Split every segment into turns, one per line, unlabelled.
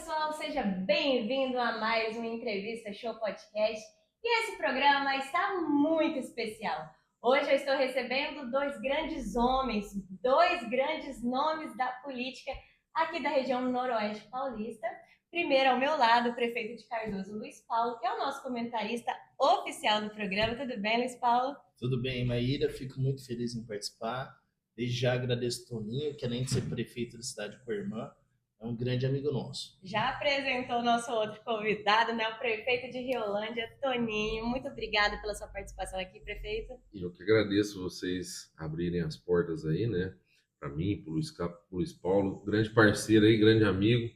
pessoal, seja bem-vindo a mais uma Entrevista Show Podcast. E esse programa está muito especial. Hoje eu estou recebendo dois grandes homens, dois grandes nomes da política aqui da região noroeste paulista. Primeiro, ao meu lado, o prefeito de Cardoso, Luiz Paulo, que é o nosso comentarista oficial do programa. Tudo bem, Luiz Paulo?
Tudo bem, Maíra, fico muito feliz em participar. Desde já agradeço o Toninho, que além de ser prefeito da cidade de Coirmã, é um grande amigo nosso.
Já apresentou o nosso outro convidado, né? O prefeito de Riolândia, Toninho. Muito obrigada pela sua participação aqui, prefeito.
E eu que agradeço vocês abrirem as portas aí, né? Para mim, para o Luiz Paulo, grande parceiro aí, grande amigo,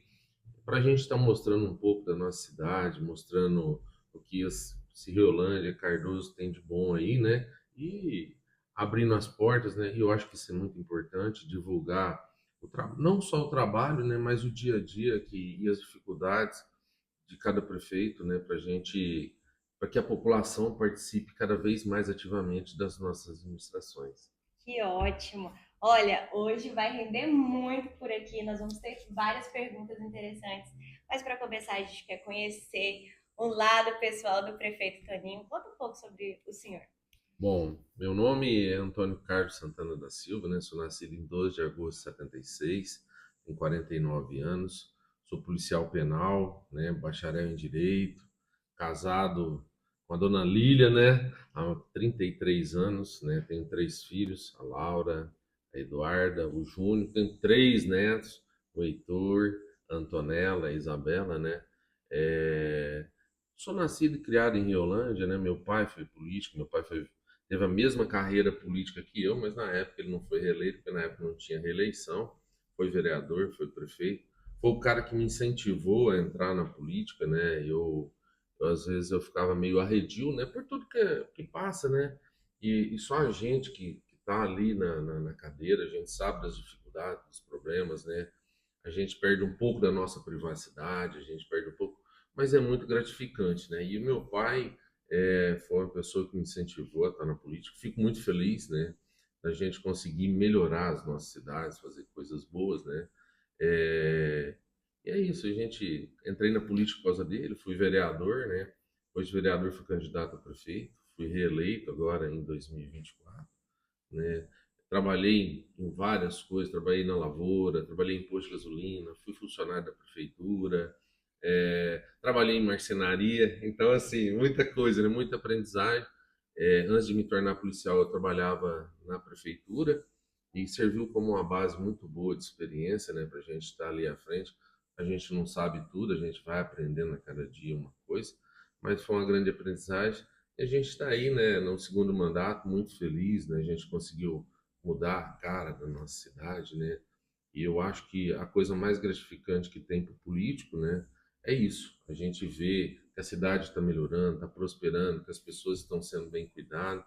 para a gente estar mostrando um pouco da nossa cidade, mostrando o que esse Riolândia, Cardoso tem de bom aí, né? E abrindo as portas, né? E eu acho que isso é muito importante, divulgar não só o trabalho, né? Mas o dia a dia e as dificuldades de cada prefeito, né? Para que a população participe cada vez mais ativamente das nossas administrações.
Que ótimo! Olha, hoje vai render muito por aqui, nós vamos ter várias perguntas interessantes, mas para começar a gente quer conhecer o lado pessoal do prefeito Toninho. Conta um pouco sobre o senhor.
Bom, meu nome é Antônio Carlos Santana da Silva, né? Sou nascido em 12 de agosto de 76, tenho 49 anos, sou policial penal, né? Bacharel em Direito, casado com a dona Lília, né? Há 33 anos, né? Tenho 3 filhos, a Laura, a Eduarda, o Júnior, tenho 3 netos, o Heitor, a Antonella, a Isabela, né? Sou nascido e criado em Riolândia, né? Meu pai foi político, teve a mesma carreira política que eu, mas na época ele não foi reeleito, porque na época não tinha reeleição. Foi vereador, foi prefeito. Foi o cara que me incentivou a entrar na política, né? Às vezes eu ficava meio arredio, né? Por tudo que passa, né? E só a gente que está ali na cadeira, a gente sabe das dificuldades, dos problemas, né? A gente perde um pouco da nossa privacidade, a gente perde um pouco, mas é muito gratificante, né? E o meu pai foi uma pessoa que me incentivou a estar na política. Fico muito feliz, né, da gente conseguir melhorar as nossas cidades, fazer coisas boas, né? É, e é isso, a gente entrei na política por causa dele, fui vereador, né? Depois de vereador fui candidato a prefeito, fui reeleito agora em 2024, né? Trabalhei em várias coisas, trabalhei na lavoura, trabalhei em posto de gasolina, fui funcionário da prefeitura, trabalhei em marcenaria, então assim, muita coisa, né? Muita aprendizagem. Antes de me tornar policial, eu trabalhava na prefeitura e serviu como uma base muito boa de experiência, né? Para a gente estar ali à frente. A gente não sabe tudo, a gente vai aprendendo a cada dia uma coisa, mas foi uma grande aprendizagem. E a gente está aí, né, no segundo mandato, muito feliz, né? A gente conseguiu mudar a cara da nossa cidade, né? E eu acho que a coisa mais gratificante que tem para o político, né, é isso. A gente vê que a cidade está melhorando, está prosperando, que as pessoas estão sendo bem cuidadas.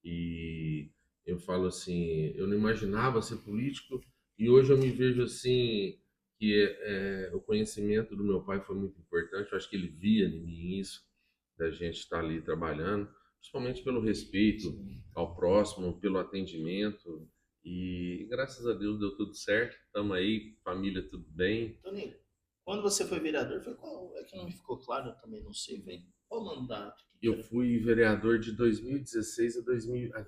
E eu falo assim, eu não imaginava ser político e hoje eu me vejo assim que o conhecimento do meu pai foi muito importante. Eu acho que ele via em mim isso, da gente estar ali trabalhando, principalmente pelo respeito ao próximo, pelo atendimento. E graças a Deus deu tudo certo. Estamos aí, família tudo bem.
Toninho, quando você foi vereador, foi qual? É que não me ficou claro, eu também não sei, velho. Qual mandato que
Eu
era?
fui vereador de 2016 a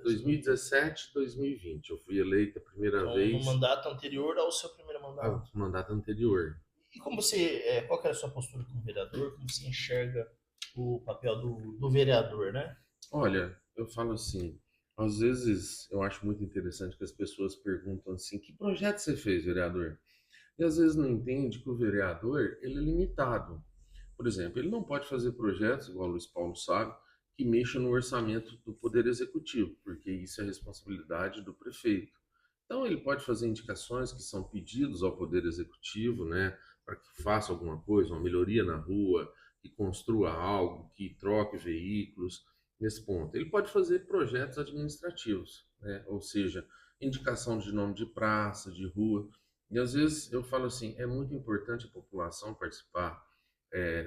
2017 e 2020. Eu fui eleito a primeira
Então, no
vez
mandato anterior ao seu primeiro
ao
mandato.
mandato anterior.
E como você, qual que era a sua postura como vereador? Como você enxerga o papel do vereador, né?
Olha, eu falo assim, às vezes eu acho muito interessante que as pessoas perguntam assim, que projeto você fez, vereador? E às vezes não entende que o vereador, ele é limitado. Por exemplo, ele não pode fazer projetos, igual o Luiz Paulo sabe, que mexam no orçamento do Poder Executivo, porque isso é responsabilidade do prefeito. Então, ele pode fazer indicações que são pedidos ao Poder Executivo, né, para que faça alguma coisa, uma melhoria na rua, que construa algo, que troque veículos, nesse ponto. Ele pode fazer projetos administrativos, né, ou seja, indicação de nome de praça, de rua. E às vezes eu falo assim, é muito importante a população participar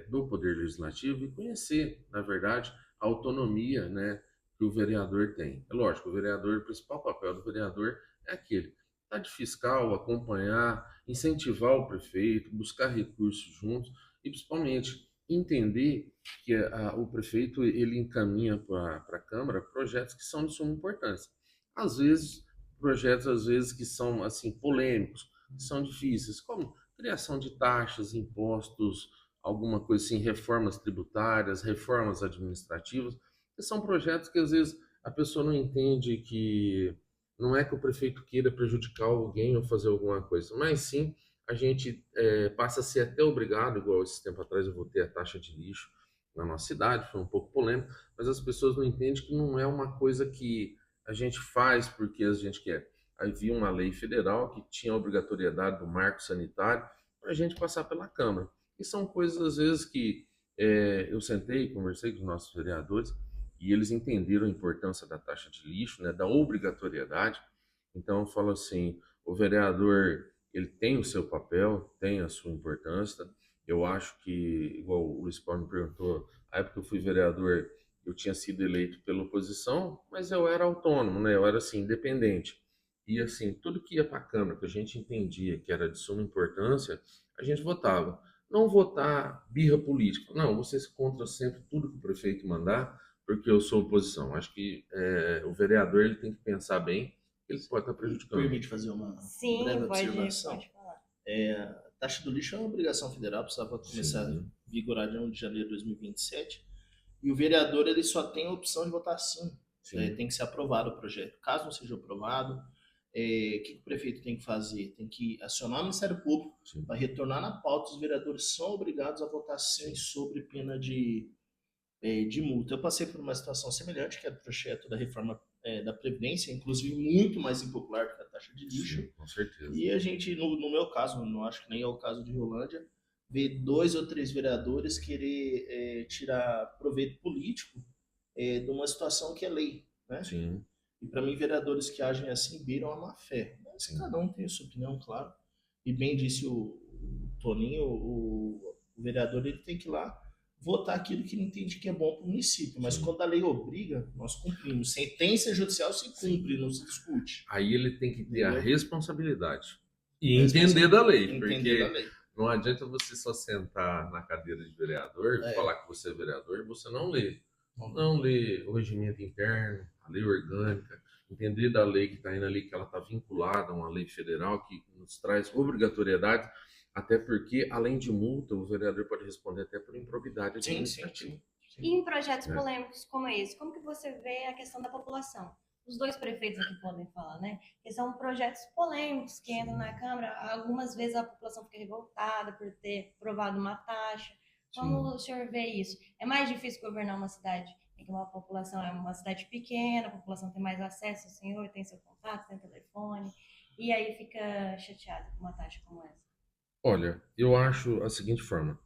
do Poder Legislativo e conhecer, na verdade, a autonomia, né, que o vereador tem. É lógico, o principal papel do vereador é aquele. Tá de fiscal, acompanhar, incentivar o prefeito, buscar recursos juntos e principalmente entender que o prefeito ele encaminha para a Câmara projetos que são de suma importância. Às vezes, projetos às vezes que são assim polêmicos, que são difíceis, como criação de taxas, impostos, alguma coisa assim, reformas tributárias, reformas administrativas, que são projetos que às vezes a pessoa não entende que não é que o prefeito queira prejudicar alguém ou fazer alguma coisa, mas sim a gente passa a ser até obrigado, igual esse tempo atrás eu votei a taxa de lixo na nossa cidade, foi um pouco polêmico, mas as pessoas não entendem que não é uma coisa que a gente faz porque a gente quer. Havia uma lei federal que tinha a obrigatoriedade do marco sanitário para a gente passar pela Câmara. E são coisas, às vezes, que eu sentei e conversei com os nossos vereadores e eles entenderam a importância da taxa de lixo, né, da obrigatoriedade. Então, eu falo assim, o vereador, ele tem o seu papel, tem a sua importância. Eu acho que, igual o Luiz Paulo me perguntou, a época que eu fui vereador, eu tinha sido eleito pela oposição, mas eu era autônomo, né? Eu era, assim, independente. E, assim, tudo que ia para a Câmara, que a gente entendia que era de suma importância, a gente votava. Não votar birra política. Não, vocês contra sempre tudo que o prefeito mandar, porque eu sou oposição. Acho que o vereador ele tem que pensar bem, ele pode estar prejudicando.
Permite fazer uma
Sim,
breve
pode
observação?
falar.
A taxa do lixo é uma obrigação federal, precisava começar a
Sim.
vigorar de 1 de janeiro de 2027. E o vereador ele só tem a opção de votar sim.
Sim.
Tem que ser aprovado o projeto. Caso não seja aprovado, o que o prefeito tem que fazer? Tem que acionar o Ministério Público para retornar na pauta. Os vereadores são obrigados a votar sim sobre pena de multa. Eu passei por uma situação semelhante, que é o projeto da reforma da Previdência, inclusive muito mais impopular do que a taxa de lixo.
Sim, com certeza.
E a gente, no meu caso, não acho que nem é o caso de Rolândia, ver 2 ou 3 vereadores querer tirar proveito político de uma situação que é lei, né?
Sim.
E para mim, vereadores que agem assim beiram a má fé. Mas cada um tem a sua opinião, claro. E bem disse o Toninho, o vereador ele tem que ir lá votar aquilo que ele entende que é bom para o município. Mas
Sim.
quando a lei obriga, nós cumprimos. Sentença judicial se cumpre, não se discute.
Aí ele tem que ter a
Entendeu?
responsabilidade e entender da lei,
Entender
porque
da lei.
não adianta você só sentar na cadeira de vereador e falar que você é vereador e você não lê. Não lê o regimento interno, a lei orgânica, entender da lei que está indo ali, que ela está vinculada a uma lei federal que nos traz obrigatoriedade, até porque, além de multa, o vereador pode responder até por improbidade administrativa.
Sim.
E em projetos polêmicos como esse, como que você vê a questão da população? Os 2 prefeitos aqui podem falar, né? Que são projetos polêmicos que entram na Câmara. Algumas vezes a população fica revoltada por ter aprovado uma taxa. Como o senhor vê isso? É mais difícil governar uma cidade em que uma população é uma cidade pequena, a população tem mais acesso ao senhor, tem seu contato, tem telefone, e aí fica chateado com uma taxa como essa?
Olha, eu acho a seguinte forma.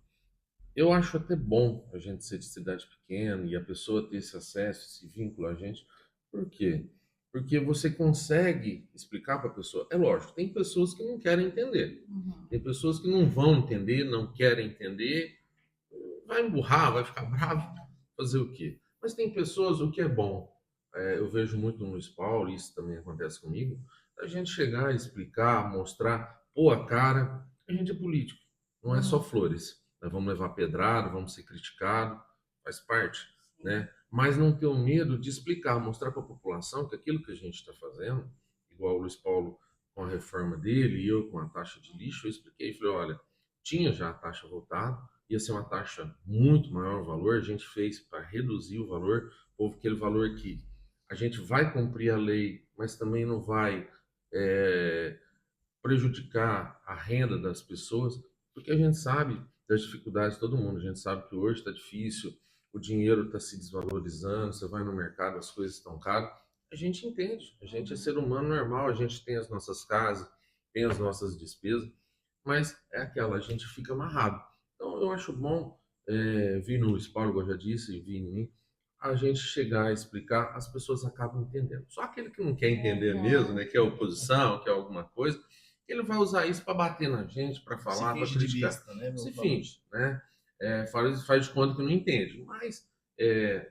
Eu acho até bom a gente ser de cidade pequena e a pessoa ter esse acesso, esse vínculo a gente. Por quê? Porque você consegue explicar para a pessoa. É lógico, tem pessoas que não querem entender. Tem pessoas que não vão entender, não querem entender, vai emburrar, vai ficar bravo, fazer o quê? Mas tem pessoas, o que é bom, eu vejo muito no Luiz Paulo, isso também acontece comigo, a gente chegar e explicar, mostrar, pô, a cara, a gente é político, não é só flores. Nós vamos levar pedrada, vamos ser criticados, faz parte, né? Mas não ter o medo de explicar, mostrar para a população que aquilo que a gente está fazendo, igual o Luiz Paulo com a reforma dele e eu com a taxa de lixo, eu expliquei, falei, olha, tinha já a taxa votada, ia ser uma taxa muito maior o valor, a gente fez para reduzir o valor, houve aquele valor que a gente vai cumprir a lei, mas também não vai prejudicar a renda das pessoas, porque a gente sabe das dificuldades de todo mundo, a gente sabe que hoje está difícil, o dinheiro está se desvalorizando, você vai no mercado, as coisas estão caras, a gente entende, a gente é ser humano normal, a gente tem as nossas casas, tem as nossas despesas, mas é aquela, a gente fica amarrado. Então, eu acho bom vir no Luiz Paulo, como eu já disse, e vir em mim, a gente chegar a explicar, as pessoas acabam entendendo. Só aquele que não quer entender mesmo, né, que é oposição, que é alguma coisa, ele vai usar isso para bater na gente, para falar, para criticar.
Vista, né,
Se finge, né? Faz de conta que não entende. Mas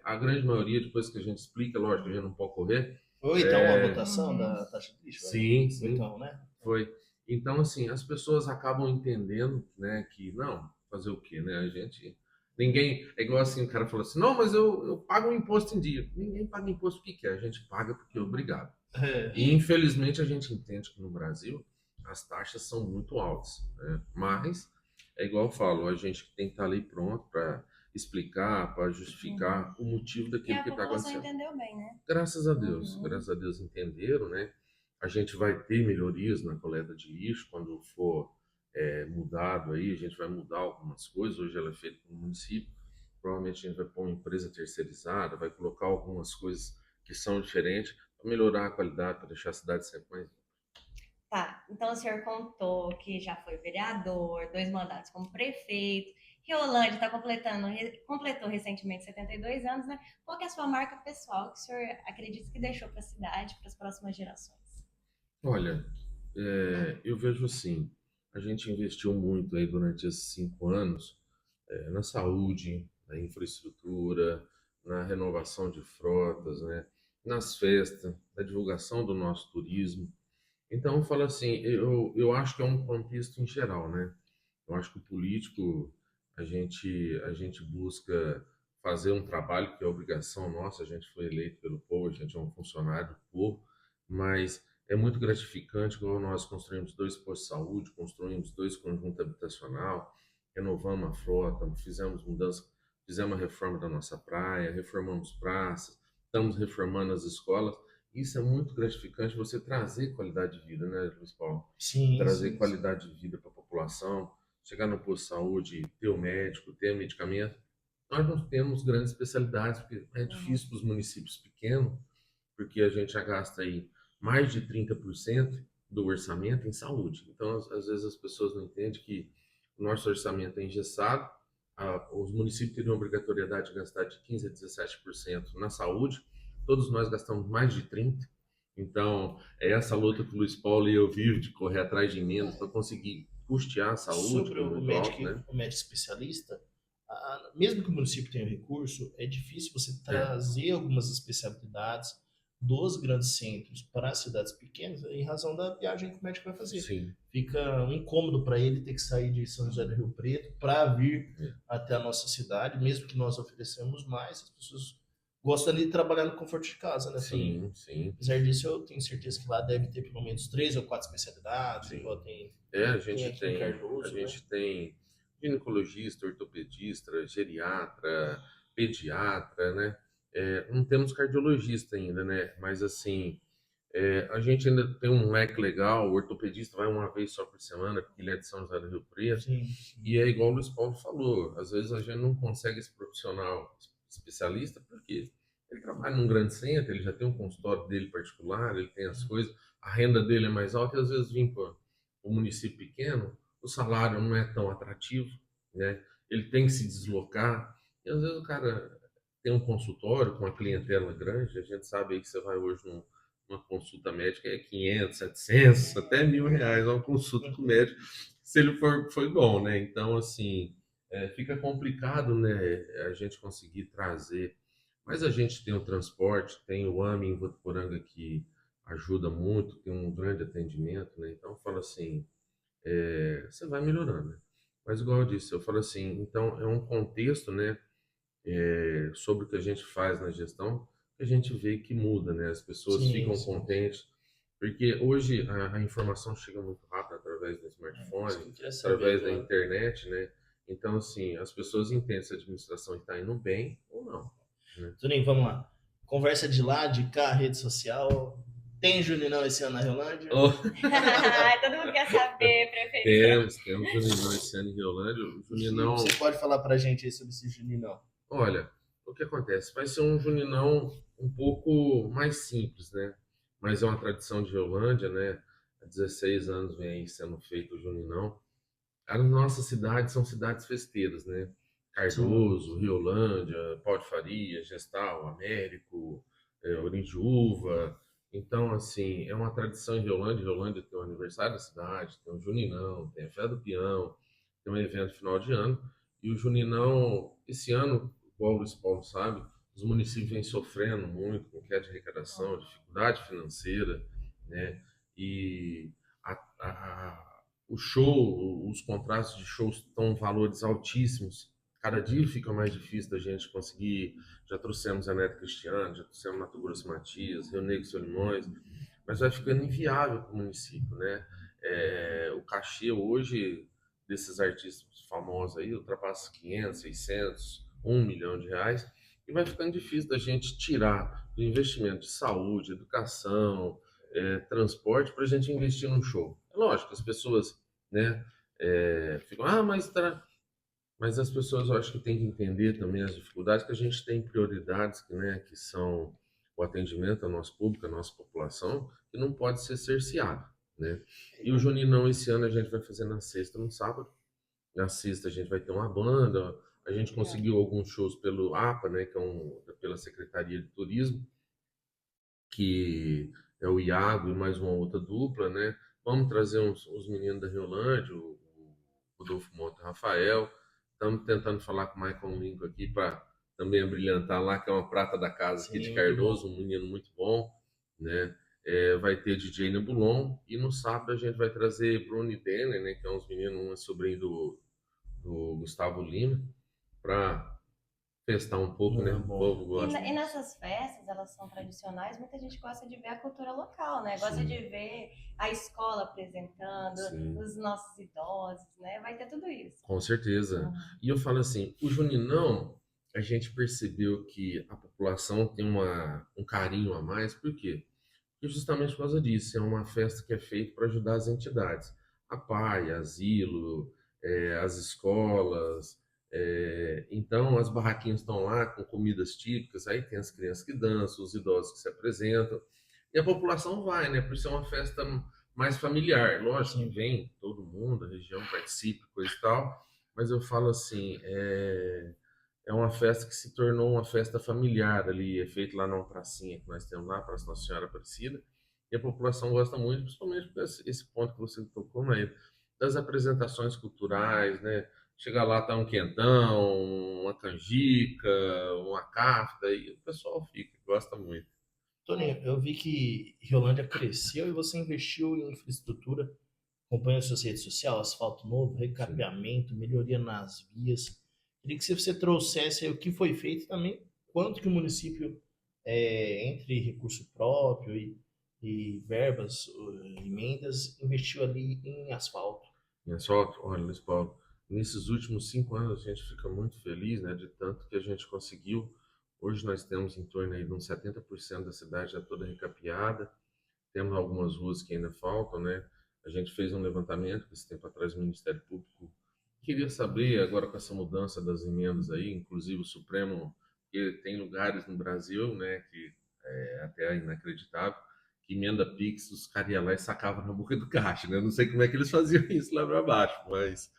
a grande maioria, depois que a gente explica, lógico, a gente não pode correr,
Ou então a votação da taxa turística?
Sim, sim.
Então, né?
Foi. Então, assim, as pessoas acabam entendendo, né, que não, fazer o quê, né? A gente. Ninguém. É igual assim, o cara falou assim: não, mas eu pago um imposto em dia. Ninguém paga imposto porque quer, a gente paga porque é obrigado. E, infelizmente, a gente entende que no Brasil as taxas são muito altas, né? Mas, é igual eu falo, a gente tem que estar ali pronto para explicar, para justificar o motivo
E
daquilo
a
que está
população
acontecendo.
entendeu bem, né?
Graças a Deus entenderam, né? A gente vai ter melhorias na coleta de lixo quando for mudado aí, a gente vai mudar algumas coisas. Hoje ela é feita no município, provavelmente a gente vai pôr uma empresa terceirizada, vai colocar algumas coisas que são diferentes para melhorar a qualidade, para deixar a cidade sempre mais.
Tá, então o senhor contou que já foi vereador, 2 mandatos como prefeito. Riolândia completou recentemente 72 anos, né? Qual que é a sua marca pessoal que o senhor acredita que deixou para a cidade, para as próximas gerações?
Olha, eu vejo assim, a gente investiu muito aí durante esses 5 anos na saúde, na infraestrutura, na renovação de frotas, né, nas festas, na divulgação do nosso turismo. Então, eu falo assim, eu acho que é um contexto em geral, né? Eu acho que o político, a gente busca fazer um trabalho que é obrigação nossa, a gente foi eleito pelo povo, a gente é um funcionário do povo, mas é muito gratificante quando nós construímos 2 postos de saúde, construímos 2 conjuntos habitacional, renovamos a frota, fizemos mudança, fizemos a reforma da nossa praia, reformamos praças, estamos reformando as escolas. Isso é muito gratificante, você trazer qualidade de vida, né, Luiz Paulo?
Sim,
Trazer
sim, sim.
qualidade de vida para a população, chegar no posto de saúde, ter o médico, ter o medicamento. Nós não temos grandes especialidades, porque é difícil para os municípios pequenos, porque a gente já gasta aí mais de 30% do orçamento em saúde. Então, às vezes as pessoas não entendem que o nosso orçamento é engessado, os municípios teriam obrigatoriedade de gastar de 15% a 17% na saúde, todos nós gastamos mais de 30%. Então, é essa luta que o Luiz Paulo e eu vivo de correr atrás de emendas para conseguir custear a saúde,
Sobre
que é
o
muito
médico,
alto, né?
o médico especialista, mesmo que o município tenha recurso, é difícil você
É,
trazer algumas especialidades dos grandes centros para as cidades pequenas em razão da viagem que o médico vai fazer.
sim.
Fica um incômodo para ele ter que sair de São José do Rio Preto para vir
É.
até a nossa cidade, mesmo que nós oferecemos mais, as pessoas gostam de trabalhar no conforto de casa, né, Toninho?
Sim, sim,
Apesar disso, eu tenho certeza que lá deve ter pelo menos 3 ou 4 especialidades,
sim.
igual tem,
A
tem
gente
aqui em
a
Cardoso, né?
gente tem ginecologista, ortopedista, geriatra, pediatra, né? Não temos cardiologista ainda, né? Mas assim, a gente ainda tem um leque legal. O ortopedista vai uma vez só por semana, porque ele é de São José do Rio Preto.
Sim,
E é igual o Luiz Paulo falou, às vezes a gente não consegue esse profissional especialista porque ele trabalha num grande centro, ele já tem um consultório dele particular, ele tem as coisas, a renda dele é mais alta e às vezes vir para um município pequeno, o salário não é tão atrativo, né? Ele tem que se deslocar e às vezes o cara tem um consultório com uma clientela grande, a gente sabe aí que você vai hoje numa consulta médica é 500, 700, até R$ 1.000 uma consulta com o médico se ele foi bom, né? Então, assim, fica complicado, né, a gente conseguir trazer. Mas a gente tem o transporte, tem o AME em Votuporanga que ajuda muito, tem um grande atendimento, né? Então, eu falo assim, você vai melhorando, né? Mas, igual eu disse, eu falo assim, então é um contexto, né, sobre o que a gente faz na gestão, que a gente vê que muda, né? As pessoas
sim,
ficam
sim.
contentes, porque hoje a informação chega muito rápido através do
Isso
smartphone,
que eu queria saber
através da
agora.
internet, né? Então, assim, as pessoas entendem se a administração está indo bem ou não, né?
Toninho, vamos lá. Conversa de lá, de cá, rede social. Tem Juninão esse ano na Riolândia?
Oh,
Todo mundo quer saber, prefeito.
temos Juninão esse ano em Riolândia. O
O que você
Juninão,
pode falar pra gente aí sobre esse Juninão?
olha, o que acontece? Vai ser um Juninão um pouco mais simples, né? Mas é uma tradição de Riolândia, né? Há 16 anos vem aí sendo feito o Juninão. As nossas cidades são cidades festeiras, né?
Sim.
Cardoso, Riolândia, Pau de Faria, Gestal, Américo, Orindiúva. Então, assim, é uma tradição em Riolândia. Riolândia tem o aniversário da cidade, tem o Juninão, tem a Fé do Peão, tem um evento final de ano. E o Juninão, esse ano, igual o Luiz Paulo sabe, os municípios vêm sofrendo muito com queda de arrecadação, dificuldade financeira, né? E o show, os contratos de shows estão valores altíssimos. Cada dia fica mais difícil da gente conseguir. Já trouxemos a Neto Cristiano, já trouxemos Mato Grosso Matias, Rio Negro e Solimões, mas vai ficando inviável para o município, né? O cachê hoje desses artistas famosos aí ultrapassa 500, 600, 1 milhão de reais, e vai ficando difícil da gente tirar do investimento de saúde, educação, transporte para a gente investir num show. É lógico, as pessoas, né, ficam, mas as pessoas eu acho que têm que entender também as dificuldades, que a gente tem prioridades que são o atendimento ao nosso público, à nossa população, que não pode ser cerceado, né? E o Juninão esse ano a gente vai fazer na sexta, no sábado. Na sexta a gente vai ter uma banda, a gente conseguiu alguns shows pelo APA, né, que pela Secretaria de Turismo, que é o Iago e mais uma outra dupla, né? Vamos trazer os meninos da Riolândia, o Rodolfo Mota e o Rafael. Estamos tentando falar com o Michael Lincoln aqui para também abrilhantar lá, que é uma prata da casa aqui de Cardoso, um menino muito bom, né? Vai ter DJ Nebulon, e no sábado a gente vai trazer Bruno e Denner, né, que é uns meninos, um sobrinho do Gustavo Lima, para festar um pouco, né? O povo gosta.
E nessas festas, elas são tradicionais, muita gente gosta de ver a cultura local, né? Gosta Sim. de ver a escola apresentando, Sim. os nossos idosos, né? Vai ter tudo isso.
Com certeza. E eu falo assim, o Juninão, a gente percebeu que a população tem um carinho a mais, por quê? Porque justamente por causa disso, é uma festa que é feita para ajudar as entidades. A PAI, asilo, as escolas. Então, as barraquinhas estão lá com comidas típicas, aí tem as crianças que dançam, os idosos que se apresentam, e a população vai, né? Por ser uma festa mais familiar. Lógico que vem todo mundo, a região participa, coisa e tal, mas eu falo assim, é uma festa que se tornou uma festa familiar ali, é feito lá numa pracinha que nós temos lá, Praça Nossa Senhora Aparecida, e a população gosta muito, principalmente por esse ponto que você tocou, né? Das apresentações culturais, né? Chegar lá, tá um quentão, uma canjica, uma kafta, e o pessoal gosta muito.
Toninho, eu vi que Riolândia cresceu e você investiu em infraestrutura, acompanha as suas redes sociais, asfalto novo, recapeamento, Sim. melhoria nas vias. Queria que você trouxesse aí o que foi feito também, quanto que o município, entre recurso próprio e verbas, emendas, investiu ali em asfalto.
Em asfalto? Olha, Luiz Paulo, nesses últimos 5 anos a gente fica muito feliz, né, de tanto que a gente conseguiu. Hoje nós temos em torno aí de uns 70% da cidade já toda recapeada. Temos algumas ruas que ainda faltam, né? A gente fez um levantamento esse tempo atrás, o Ministério Público queria saber, agora com essa mudança das emendas aí, inclusive o Supremo, que tem lugares no Brasil, né, que até é inacreditável, que emenda Pix, os caras iam lá e sacavam na boca do caixa, né? Eu não sei como é que eles faziam isso lá para baixo, mas...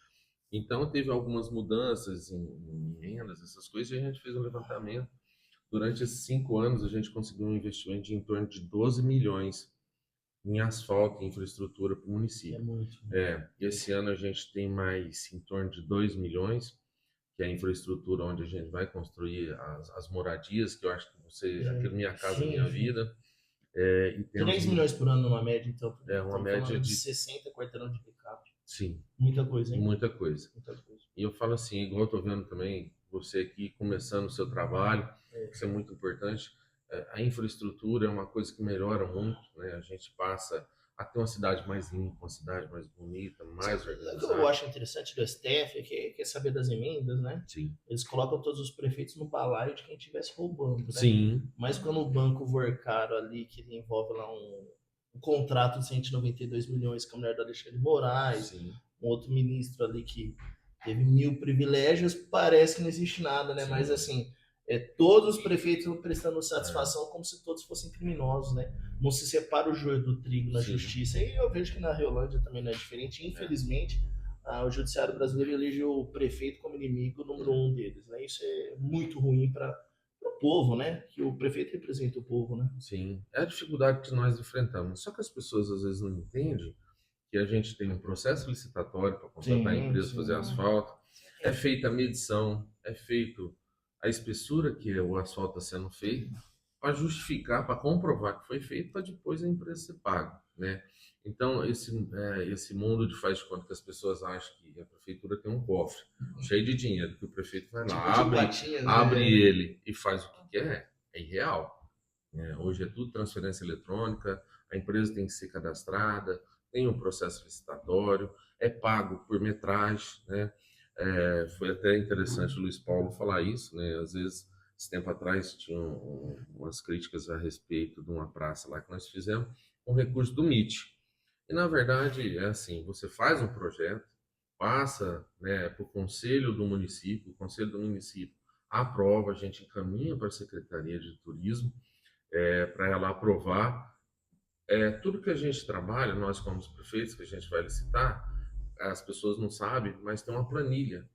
Então, teve algumas mudanças em emendas, essas coisas, e a gente fez um levantamento. Durante esses 5 anos, a gente conseguiu um investimento de em torno de 12 milhões em asfalto e infraestrutura para o município.
É muito.
Esse ano a gente tem mais em torno de 2 milhões, que é a infraestrutura onde a gente vai construir as moradias, que eu acho que aquilo Minha Casa
Sim,
Minha Vida.
E 3 milhões por ano numa média, então.
Uma média de
60 quarteirão de recap.
Sim.
Muita coisa, hein?
Muita coisa. E eu falo assim, igual eu tô vendo também, você aqui começando o seu trabalho, isso é muito importante. A infraestrutura é uma coisa que melhora muito, né? A gente passa a ter uma cidade mais limpa, uma cidade mais bonita, mais organizada.
O que eu acho interessante do STF é que quer saber das emendas, né?
Sim.
Eles colocam todos os prefeitos no balaio de quem estivesse roubando, né?
Sim.
Mas quando o banco for caro ali, que envolve lá um contrato de 192 milhões com a mulher do Alexandre de Moraes,
Sim.
Um outro ministro ali que teve 1000 privilégios, parece que não existe nada, né? Sim. Mas assim, todos os prefeitos prestando satisfação como se todos fossem criminosos, né? Não se separa o joio do trigo na justiça. E eu vejo que na Riolândia também não é diferente. Infelizmente, o judiciário brasileiro elegeu o prefeito como inimigo número 1 deles, né? Isso é muito ruim para o povo, né? Que o prefeito representa o povo, né?
Sim, é a dificuldade que nós enfrentamos. Só que as pessoas às vezes não entendem que a gente tem um processo licitatório para contratar a empresa, fazer asfalto, é feita a medição, é feito a espessura que o asfalto está sendo feito, para justificar, para comprovar que foi feito, para depois a empresa ser paga, né? Então, esse mundo de faz de conta que as pessoas acham que a prefeitura tem um cofre cheio de dinheiro, que o prefeito vai lá, abre ele e faz o que quer, é irreal. Hoje é tudo transferência eletrônica, a empresa tem que ser cadastrada, tem um processo licitatório, é pago por metragem, né? Foi até interessante o Luiz Paulo falar isso, né? Às vezes, esse tempo atrás, tinham umas críticas a respeito de uma praça lá que nós fizemos, com recurso do MIT. E, na verdade, é assim, você faz um projeto, passa, né, para o conselho do município, o conselho do município aprova, a gente encaminha para a Secretaria de Turismo, para ela aprovar. Tudo que a gente trabalha, nós como os prefeitos, que a gente vai licitar, as pessoas não sabem, mas tem uma planilha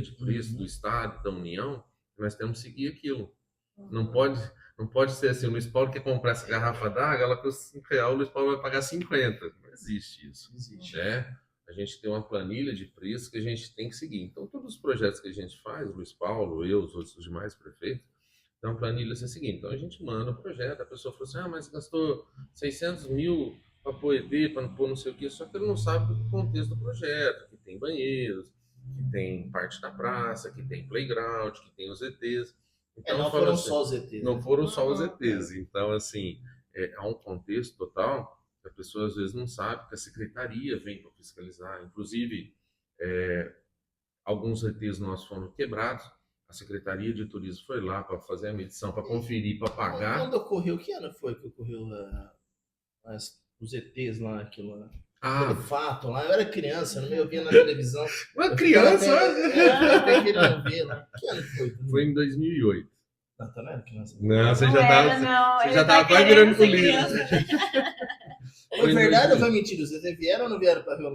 de preço do Estado, da União, nós temos que seguir aquilo. Não pode ser assim, o Luiz Paulo quer comprar essa garrafa d'água, ela custa R$5, o Luiz Paulo vai pagar 50. Não existe isso. A gente tem uma planilha de preço que a gente tem que seguir. Então, todos os projetos que a gente faz, o Luiz Paulo, eu, os outros demais prefeitos, tem uma planilha assim, seguinte. Então, a gente manda o projeto, a pessoa fala assim, mas gastou 600 mil para pôr ED, para não pôr não sei o quê, só que ele não sabe o contexto do projeto, que tem banheiros, que tem parte da praça, que tem playground, que tem os ETs.
Então, não foram assim, só os ETs.
Não foram só os ETs. Então, assim, há um contexto total que a pessoa às vezes não sabe, que a secretaria vem para fiscalizar. Inclusive, alguns ETs nossos foram quebrados. A Secretaria de Turismo foi lá para fazer a medição, para conferir, para pagar.
Quando ocorreu, que ano foi que ocorreu os ETs lá, aquilo lá? Aquele fato lá, eu era criança, eu via na televisão.
Uma criança?
Eu até queria ver lá. Que ano foi?
Foi em 2008.
Não, tá não era criança.
Não, você já tava quase virando polícia.
Foi verdade ou foi mentira? Os ETs vieram ou não vieram para Rio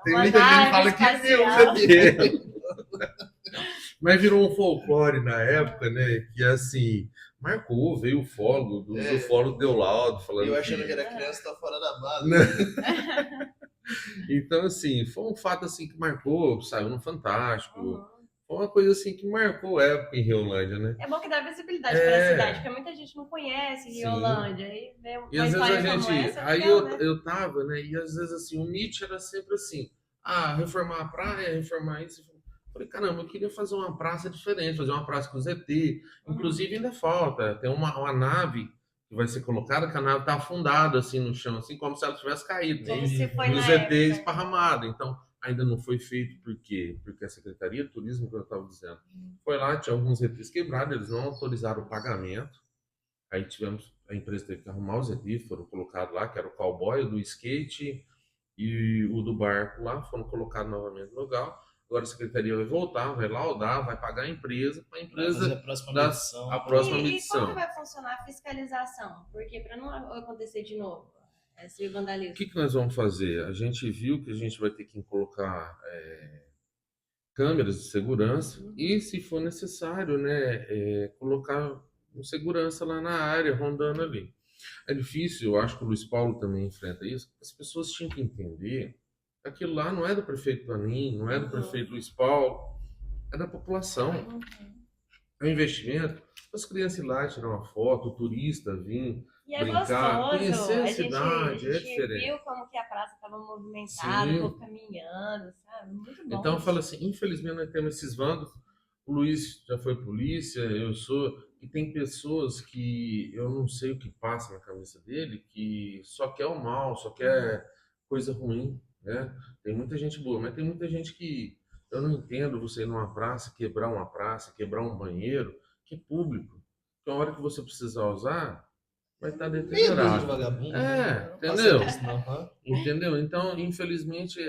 Tem muita gente que fala que viu os ETs. Mas virou um folclore na época, né? Que assim, marcou, veio o ufólogo, o ufólogo deu laudo falando.
Eu achando que era criança, tá fora da base.
Então, assim, foi um fato assim que marcou, saiu no Fantástico. Foi uma coisa assim que marcou a época em Riolândia, né?
É bom que dá visibilidade para a cidade, porque muita gente não conhece Riolândia.
E às vezes a gente. Aí eu tava, né? E às vezes assim, o Nietzsche era sempre assim: reformar a praia, reformar isso. Falei, caramba, eu queria fazer uma praça diferente, fazer uma praça com ZT. Inclusive, ainda falta. Tem uma nave que vai ser colocada, que a nave está afundada assim no chão, assim como se ela tivesse caído. E o ZT esparramado. Então, ainda não foi feito. Por quê? Porque a Secretaria de Turismo, que eu estava dizendo, foi lá, tinha alguns ZTs quebrados, eles não autorizaram o pagamento. Aí a empresa teve que arrumar os ZTs, foram colocados lá, que era o cowboy, o do skate e o do barco lá, foram colocados novamente no lugar. Agora a secretaria vai voltar, vai laudar, vai pagar a empresa para a empresa
a próxima medição.
E como vai funcionar a fiscalização? Porque para não acontecer de novo esse vandalismo.
O que nós vamos fazer? A gente viu que a gente vai ter que colocar câmeras de segurança e, se for necessário, né, colocar um segurança lá na área, rondando ali. É difícil, eu acho que o Luiz Paulo também enfrenta isso. As pessoas tinham que entender. Aquilo lá não é do prefeito Panim, não é do prefeito Luiz Paulo, é da população. É um investimento. As crianças ir lá tirar uma foto, o turista vir brincar, conhecer a cidade,
é diferente. A gente viu como que a praça estava movimentada, o povo caminhando, sabe? Muito bom.
Então eu falo assim, infelizmente nós temos esses vândalos. O Luiz já foi polícia, eu sou, e tem pessoas que eu não sei o que passa na cabeça dele, que só quer o mal, só quer coisa ruim. Né? Tem muita gente boa, mas tem muita gente que eu não entendo você ir numa praça, quebrar um banheiro, que é público. Que a hora que você precisar usar, vai estar deteriorado. Entendeu? Entendeu? Então, infelizmente,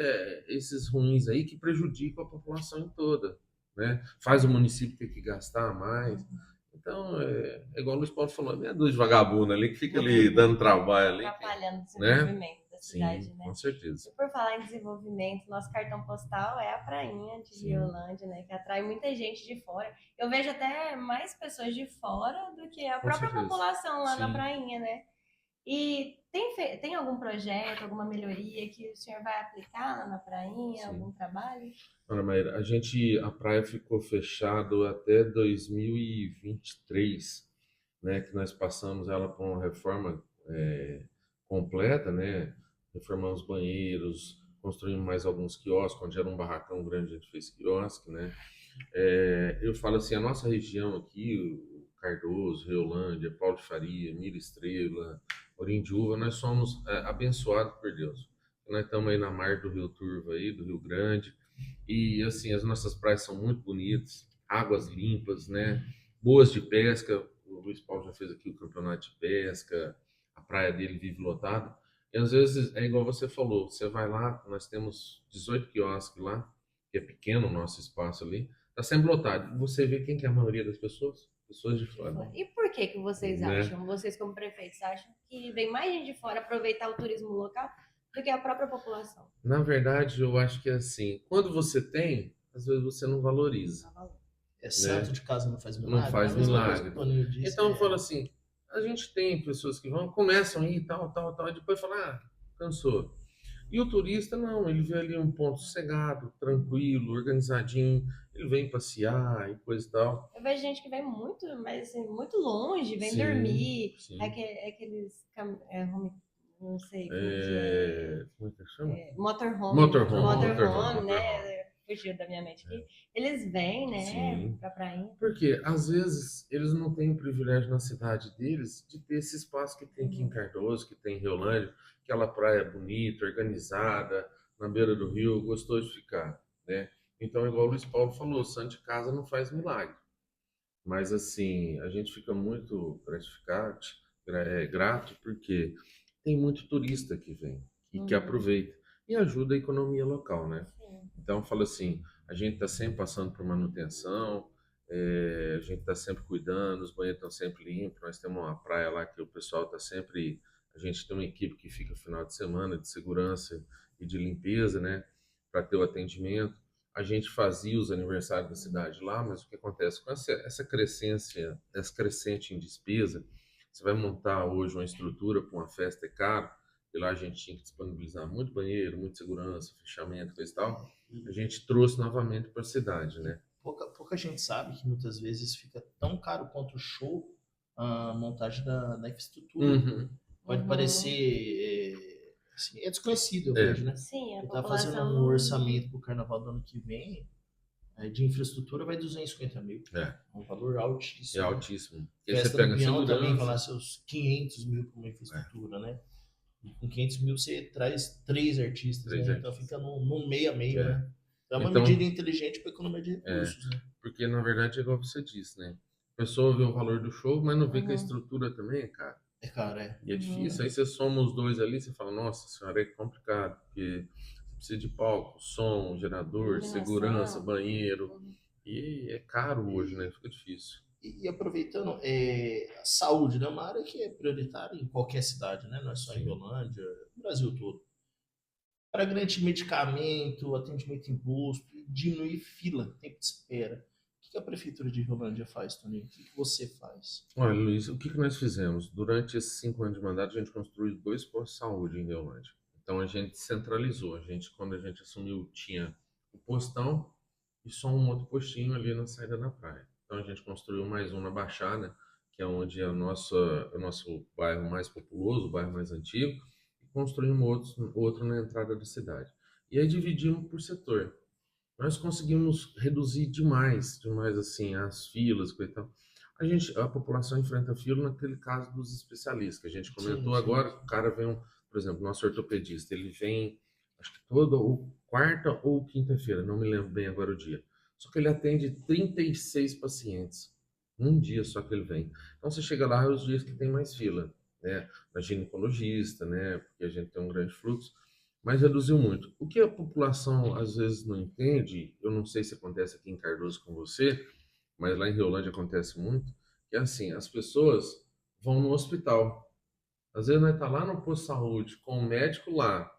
esses ruins aí que prejudicam a população toda. Né? Faz o município ter que gastar mais. Então, é igual o Luiz Paulo falou, meia dúzia de vagabundo ali que fica ali dando trabalho ali.
Atrapalhando o desenvolvimento da cidade,
Sim,
né?
Com certeza.
E por falar em desenvolvimento, nosso cartão postal é a prainha de Riolândia, né? Que atrai muita gente de fora. Eu vejo até mais pessoas de fora do que a própria população lá na prainha, né? E tem algum projeto, alguma melhoria que o senhor vai aplicar lá na prainha,
Sim.
algum trabalho?
Ana Maíra, a praia ficou fechado até 2023, né, que nós passamos ela por uma reforma completa, né, reformamos banheiros, construímos mais alguns quiosques, onde era um barracão grande, a gente fez quiosque, né. Eu falo assim, a nossa região aqui, o Cardoso, Reolândia, Paulo de Faria, Mira Estrela, Orindiúva, nós somos abençoados por Deus. Nós estamos aí na mar do Rio Turvo aí, do Rio Grande, e assim, as nossas praias são muito bonitas, águas limpas, né? Boas de pesca. O Luiz Paulo já fez aqui o campeonato de pesca, a praia dele vive lotada. E às vezes é igual você falou, você vai lá, nós temos 18 quiosques lá, que é pequeno o nosso espaço ali, tá sempre lotado. Você vê quem que é a maioria das pessoas? Pessoas de fora.
E por que vocês
Né?
acham, vocês como prefeitos, acham que vem mais gente de fora aproveitar o turismo local do que a própria população?
Na verdade, eu acho que é assim, quando você tem, às vezes você não valoriza.
Santo de casa não faz milagre.
Não faz
É a mesma
milagre.
coisa que o Toninho disse,
Então eu falo assim, a gente tem pessoas que começam a ir tal, e depois falam, cansou. E o turista não, ele vê ali um ponto sossegado, tranquilo, organizadinho, ele vem passear e coisa e tal.
Eu vejo gente que vem muito, mas assim, muito longe, vem
Sim,
dormir,
sim.
não sei como que é.
Como é que chama?
Motorhome, né? Fugiu da minha mente aqui. Eles vêm, né,
Sim.
pra praia.
Porque às vezes eles não têm o privilégio na cidade deles de ter esse espaço que tem aqui em Cardoso, que tem em Riolândia, aquela praia bonita, organizada, na beira do rio, gostoso de ficar, né? Então, igual o Luiz Paulo falou, santo de casa não faz milagre. Mas assim, a gente fica muito gratificado, grato, porque tem muito turista que vem e que aproveita e ajuda a economia local, né?
Sim.
Então, eu falo assim, a gente está sempre passando por manutenção, a gente está sempre cuidando, os banheiros estão sempre limpos, nós temos uma praia lá que o pessoal está sempre... A gente tem uma equipe que fica no final de semana de segurança e de limpeza, né? Para ter o atendimento. A gente fazia os aniversários da cidade lá, mas o que acontece com essa crescente em despesa, você vai montar hoje uma estrutura para uma festa é caro, e lá a gente tinha que disponibilizar muito banheiro, muita segurança, fechamento, coisa e tal. A gente trouxe novamente para a cidade, né?
Pouca gente sabe que muitas vezes fica tão caro quanto o show a montagem da infraestrutura. Pode parecer... assim, é desconhecido, eu vejo, né?
Sim, a
Tá
população...
fazendo um orçamento para o carnaval do ano que vem, de infraestrutura vai 250 mil. É um valor altíssimo.
É altíssimo.
E festa do Pinhão também vai lá seus 500 mil para uma infraestrutura, né? E com 500 mil você traz 3 artistas, né? Então fica num meio a meio, né? É uma medida inteligente para economia de recursos, né?
Porque, na verdade, é igual você disse, né? A pessoa vê o valor do show, mas não vê que a estrutura também é cara.
É caro, é.
E é difícil. Aí você soma os dois ali, você fala, nossa senhora, é complicado, porque você precisa de palco, som, gerador, segurança, banheiro. E é caro hoje, né? Fica difícil.
E aproveitando, a saúde, né? Uma área que é prioritária em qualquer cidade, né? Não é só em Riolândia, no Brasil todo. Para garantir medicamento, atendimento em posto, diminuir fila, tempo de espera. O que a Prefeitura de Riolândia faz, Toninho? O que você faz?
Olha, Luiz, o que nós fizemos? Durante esses 5 anos de mandato, a gente construiu 2 postos de saúde em Riolândia. Então, a gente centralizou. Quando a gente assumiu, tinha o postão e só um outro postinho ali na saída da praia. Então, a gente construiu mais um na Baixada, que é onde é o nosso bairro mais populoso, o bairro mais antigo, e construímos outro na entrada da cidade. E aí dividimos por setor. Nós conseguimos reduzir demais assim, as filas e tal. A população enfrenta fila naquele caso dos especialistas, que a gente comentou agora. O cara vem, por exemplo, nosso ortopedista, ele vem, acho que toda ou quarta ou quinta-feira, não me lembro bem agora o dia. Só que ele atende 36 pacientes. Um dia só que ele vem. Então você chega lá, é os dias que tem mais fila, né? Na ginecologista, né? Porque a gente tem um grande fluxo. Mas reduziu muito. O que a população às vezes não entende, eu não sei se acontece aqui em Cardoso com você, mas lá em Riolândia acontece muito, que é assim, as pessoas vão no hospital. Às vezes nós tá lá no posto de saúde, com o médico lá,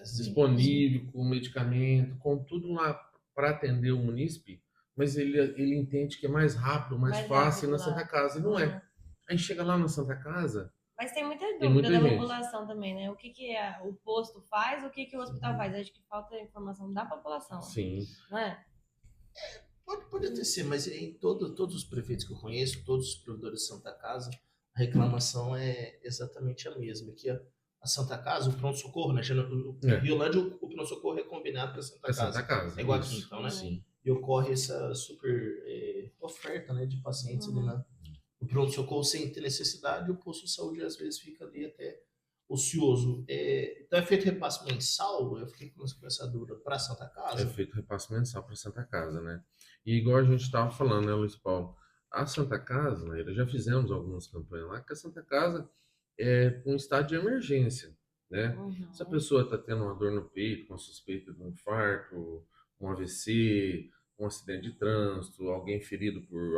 disponível, com o medicamento, com tudo lá para atender o munícipe, mas ele entende que é mais rápido, mais fácil ir na Santa Casa, e não é. Aí chega lá na Santa Casa...
Mas tem muita dúvida
muita
da
gente.
população também, né? O que o posto faz, o que o hospital faz. Acho que falta informação da população,
Sim.
não é?
Pode até ser, mas em todos os prefeitos que eu conheço, todos os provedores de Santa Casa, a reclamação é exatamente a mesma. Que a Santa Casa, o pronto-socorro, né? Rio Lândia, o pronto-socorro é combinado com a Santa
É
Casa.
Santa Casa.
É igual
isso.
aqui, então, né?
Sim.
E ocorre essa super oferta, né, de pacientes ali no pronto-socorro sem ter necessidade, e o posto de saúde às vezes fica ali até ocioso. Então é feito repasse mensal? Eu fiquei com essa dúvida para Santa Casa?
É feito repasse mensal para Santa Casa, né? E igual a gente estava falando, né, Luiz Paulo? A Santa Casa, né, já fizemos algumas campanhas lá, que a Santa Casa é um estado de emergência, né? Se a pessoa está tendo uma dor no peito, com suspeita de um infarto, um AVC, um acidente de trânsito, alguém ferido por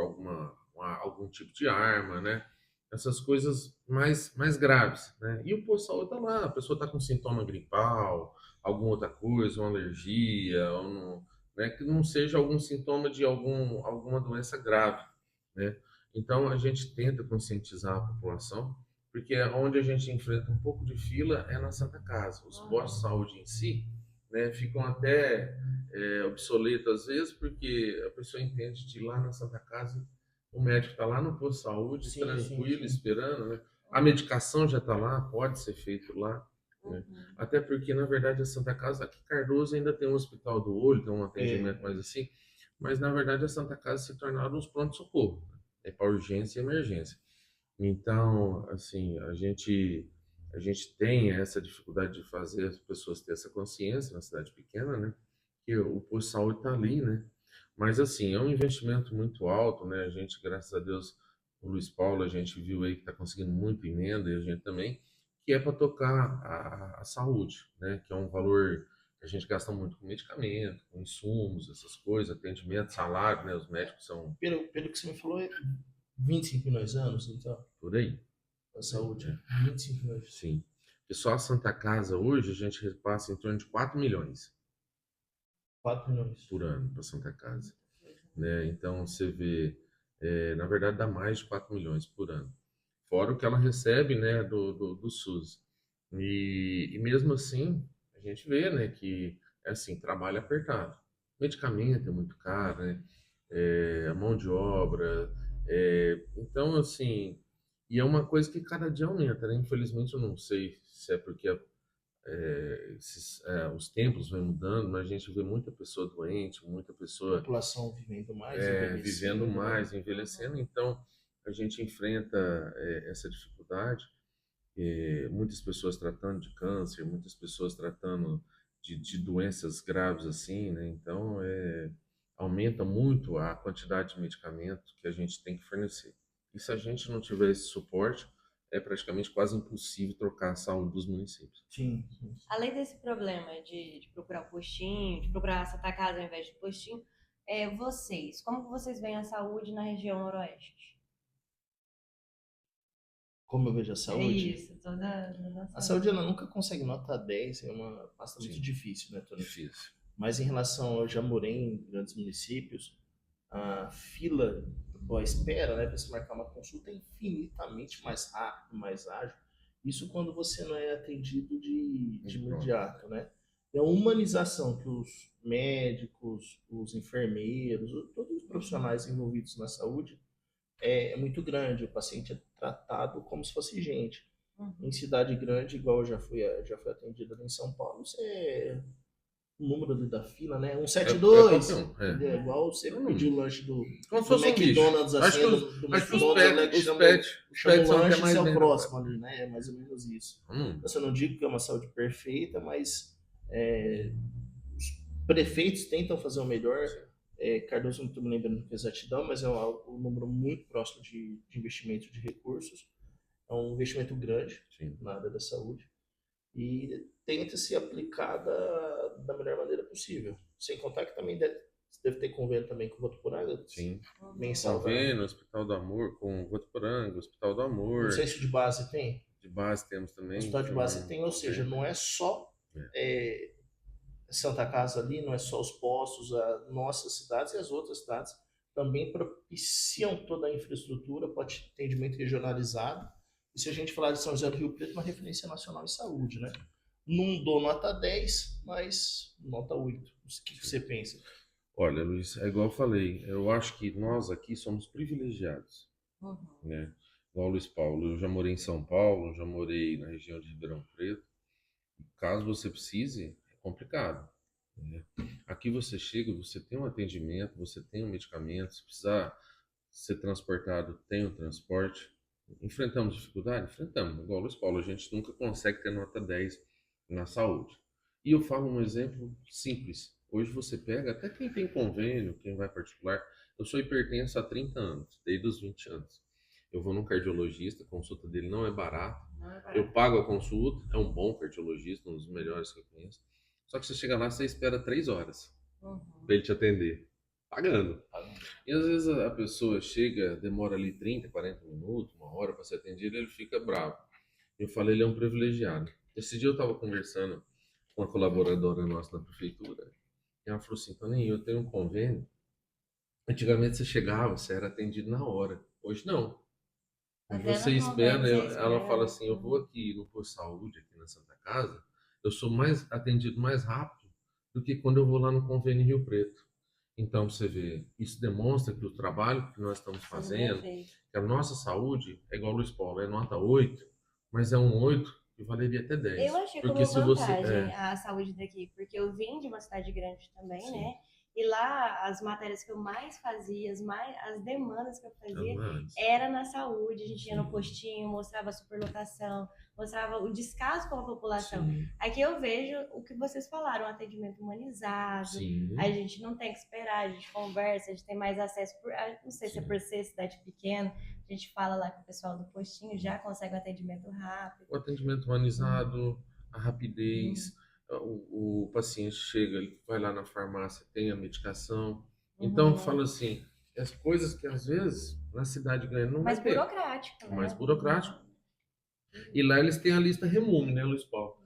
algum tipo de arma, né? Essas coisas mais graves, né? E o posto de saúde está lá, a pessoa está com sintoma gripal, alguma outra coisa, uma alergia, ou não, né? Que não seja algum sintoma de alguma doença grave, né? Então a gente tenta conscientizar a população, porque onde a gente enfrenta um pouco de fila é na Santa Casa. Os postos de saúde em si, né, ficam até obsoletos às vezes, porque a pessoa entende de ir lá na Santa Casa, o médico está lá no posto de saúde,
Sim,
tranquilo,
sim.
esperando, né? A medicação já está lá, pode ser feito lá, né? Até porque, na verdade, a Santa Casa, aqui em Cardoso ainda tem um hospital do olho, tem um atendimento mais assim, mas na verdade a Santa Casa se tornaram uns pronto-socorro, né? É para urgência e emergência. Então, assim, a gente tem essa dificuldade de fazer as pessoas ter essa consciência na cidade pequena, né? Que o posto de saúde está ali, né? Mas, assim, é um investimento muito alto, né? A gente, graças a Deus, o Luiz Paulo, a gente viu aí que está conseguindo muito emenda, e a gente também, que é para tocar a saúde, né? Que é um valor que a gente gasta muito com medicamento, com insumos, essas coisas, atendimento, salário, né? Os médicos são
Pelo que você me falou, 25 milhões de anos, então,
por aí.
a saúde. 25 milhões.
Sim. E só a Santa Casa hoje a gente repassa em torno de 4 milhões
4 milhões.
por ano para Santa Casa, né? Então você vê, na verdade dá mais de 4 milhões por ano. Fora o que ela recebe, né, do SUS. E mesmo assim, a gente vê, né, que assim, trabalho apertado. Medicamento é muito caro, né? A mão de obra. Então, assim, e é uma coisa que cada dia aumenta, né? Infelizmente, eu não sei se é porque os tempos vêm mudando, mas a gente vê muita pessoa doente, muita
A
pessoa
população vivendo mais,
vivendo
envelhecendo,
mais, envelhecendo. Então, a gente enfrenta essa dificuldade. Muitas pessoas tratando de câncer, muitas pessoas tratando de doenças graves assim, né? Então, aumenta muito a quantidade de medicamento que a gente tem que fornecer. E se a gente não tiver esse suporte, é praticamente quase impossível trocar a saúde dos municípios.
Sim.
Além desse problema de procurar o postinho, de procurar a Santa Casa ao invés de postinho, como vocês veem a saúde na região noroeste?
Como eu vejo a saúde?
É isso, toda
A saúde ela nunca consegue nota 10, é uma pasta muito
Sim.
difícil, né, Tony?
Difícil.
Mas em relação, eu já morei em grandes municípios, a fila, ou a espera, né, para se marcar uma consulta é infinitamente mais rápido, mais ágil. Isso quando você não é atendido de imediato, né? É a humanização que os médicos, os enfermeiros, todos os profissionais envolvidos na saúde é muito grande. O paciente é tratado como se fosse gente. Em cidade grande, igual eu já fui atendido ali em São Paulo, o número da fila, né? 172.
É
igual você pedir o lanche do
McDonald's,
assim, do McDonald's,
os pets
chama
são
o
até
lanche
mais
e é o
bem
próximo ali, né? É mais ou menos isso.
Hum.
Eu não digo que é uma saúde perfeita, mas os prefeitos tentam fazer o melhor. Cardoso não estou me lembrando com exatidão, mas é um número muito próximo de investimento de recursos. É um investimento grande na área da saúde. E tenta se aplicar da melhor maneira possível. Sem contar que também deve ter convênio também com o Votuporanga.
Sim.
Mensal.
Convênio, Hospital do Amor, com o Votuporanga, Hospital do Amor.
Não sei se de base tem.
De base temos também.
O hospital de base tem, ou seja, não é só Santa Casa ali, não é só os postos, as nossas cidades e as outras cidades também propiciam toda a infraestrutura para atendimento regionalizado E se a gente falar de São José do Rio Preto, uma referência nacional em saúde, né? Não dou nota 10, mas nota 8. O que você pensa?
Olha, Luiz, é igual eu falei, eu acho que nós aqui somos privilegiados, né? Igual o Luiz Paulo, eu já morei em São Paulo, já morei na região de Ribeirão Preto. Caso você precise, é complicado, né? Aqui você chega, você tem um atendimento, você tem um medicamento, se precisar ser transportado, tem o transporte. Enfrentamos dificuldade? Enfrentamos. Igual o Luiz Paulo, a gente nunca consegue ter nota 10 na saúde. E eu falo um exemplo simples. Hoje você pega, até quem tem convênio, quem vai particular, eu sou hipertenso há 30 anos, desde os 20 anos. Eu vou num cardiologista, a consulta dele não é barata. Eu pago a consulta, é um bom cardiologista, um dos melhores que eu conheço. Só que você chega lá, você espera 3 horas para ele te atender, pagando. E às vezes a pessoa chega, demora ali 30, 40 minutos, 1 hora para ser atendido, ele fica bravo. Eu falei, ele é um privilegiado. Esse dia eu estava conversando com uma colaboradora nossa na prefeitura, e ela falou assim, Toninho, eu tenho um convênio. Antigamente você chegava, você era atendido na hora. Hoje não. Você espera, ela fala assim, eu vou aqui no posto de saúde, aqui na Santa Casa, eu sou mais atendido mais rápido do que quando eu vou lá no convênio Rio Preto. Então, você vê, isso demonstra que o trabalho que nós estamos fazendo, que a nossa saúde, é igual o Luiz Paulo, é nota 8, mas é um 8 que valeria até 10.
Eu achei
porque
como vantagem a saúde daqui, porque eu vim de uma cidade grande também, sim, né? E lá, as matérias que eu mais fazia, as demandas que eu fazia, era na saúde. A gente ia no postinho, mostrava a superlotação, mostrava o descaso com a população. Sim. Aqui eu vejo o que vocês falaram, um atendimento humanizado. Sim. A gente não tem que esperar, a gente conversa, a gente tem mais acesso, não sei se é por ser cidade pequena, a gente fala lá com o pessoal do postinho, já consegue um atendimento rápido.
O atendimento humanizado, a rapidez... O paciente chega, ele vai lá na farmácia, tem a medicação. Então, fala assim, as coisas que às vezes na cidade grande não vai ter.
Burocrático, né?
Mais burocrático. E lá eles têm a lista Remume, né, Luiz Paulo?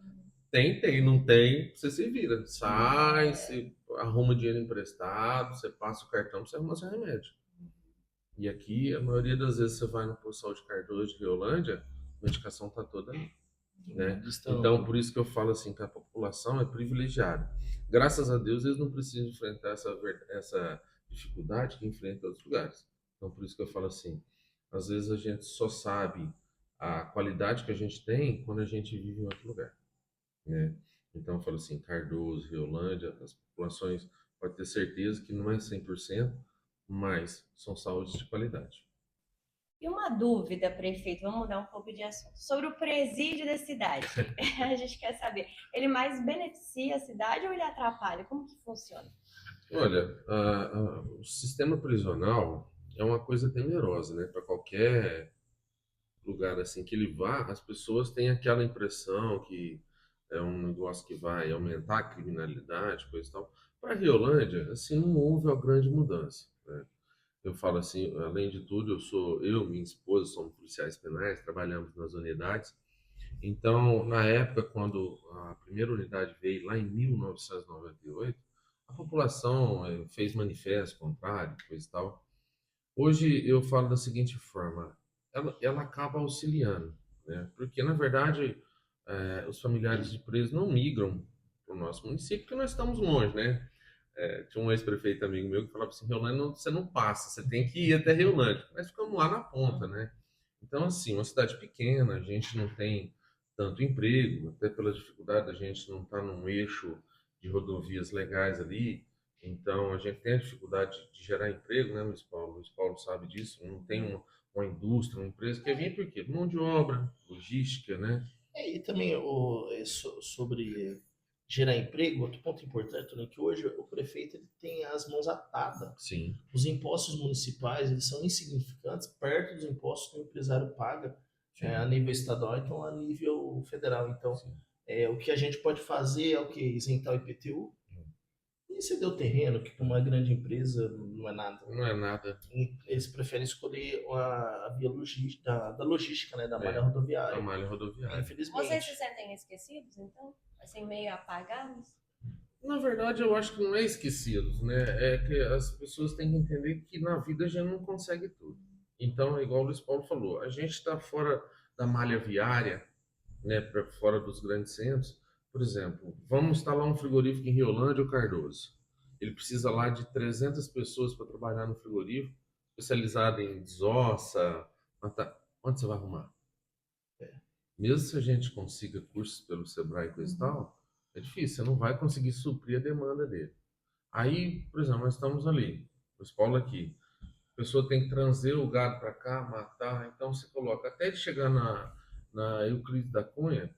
Tem, não tem, você se vira. Sai, você arruma dinheiro emprestado, você passa o cartão, você arruma seu remédio. E aqui, a maioria das vezes você vai no posto de saúde Cardoso de Riolândia, a medicação tá toda ali. Né? Então, por isso que eu falo assim, que a população é privilegiada. Graças a Deus, eles não precisam enfrentar essa dificuldade que enfrentam em outros lugares. Então, por isso que eu falo assim, às vezes a gente só sabe a qualidade que a gente tem quando a gente vive em outro lugar. Né? Então, eu falo assim, Cardoso, Riolândia, as populações, pode ter certeza que não é 100%, mas são saúdes de qualidade.
E uma dúvida, prefeito, vamos mudar um pouco de assunto, sobre o presídio da cidade. A gente quer saber, ele mais beneficia a cidade ou ele atrapalha? Como que funciona?
Olha, o sistema prisional é uma coisa temerosa, né? Para qualquer lugar assim que ele vá, as pessoas têm aquela impressão que é um negócio que vai aumentar a criminalidade, coisa e tal. Para Riolândia, assim, não houve uma grande mudança, né? Eu falo assim, além de tudo, minha esposa, somos policiais penais, trabalhamos nas unidades. Então, na época, quando a primeira unidade veio, lá em 1998, a população fez manifesto contrário, coisa e tal. Hoje, eu falo da seguinte forma, ela acaba auxiliando, né? Porque, na verdade, os familiares de presos não migram para o nosso município, porque nós estamos longe, né? Tinha um ex-prefeito amigo meu que falava assim, Riolândia você não passa, você tem que ir até Riolândia. Mas ficamos lá na ponta, né? Então, assim, uma cidade pequena, a gente não tem tanto emprego, até pela dificuldade, a gente não está num eixo de rodovias legais ali. Então, a gente tem a dificuldade de gerar emprego, né, Luiz Paulo? Luiz Paulo sabe disso, não tem uma indústria, uma empresa que vem por quê? Mão de obra, logística, né?
E também sobre gerar emprego, outro ponto importante, né, que hoje o prefeito ele tem as mãos atadas.
Sim.
Os impostos municipais eles são insignificantes perto dos impostos que o empresário paga a nível estadual, então a nível federal. Então, o que a gente pode fazer é o que? Isentar o IPTU e ceder o terreno, que para uma grande empresa não é nada.
Não é nada.
Eles preferem escolher a via da logística, né, da malha rodoviária.
Da malha rodoviária.
Infelizmente.
Vocês se sentem esquecidos, então? Assim, meio apagados?
Na verdade, eu acho que não é esquecidos, né? É que as pessoas têm que entender que na vida a gente não consegue tudo. Então, é igual o Luiz Paulo falou, a gente está fora da malha viária, né, para fora dos grandes centros. Por exemplo, vamos instalar um frigorífico em Riolândia ou Cardoso. Ele precisa lá de 300 pessoas para trabalhar no frigorífico, especializado em desossa. Onde você vai arrumar? Mesmo se a gente consiga cursos pelo Sebrae e coisa e tal, é difícil, você não vai conseguir suprir a demanda dele. Aí, por exemplo, nós estamos ali, os Paulo aqui, a pessoa tem que trazer o gado para cá, matar, então você coloca, até ele chegar na Euclides da Cunha,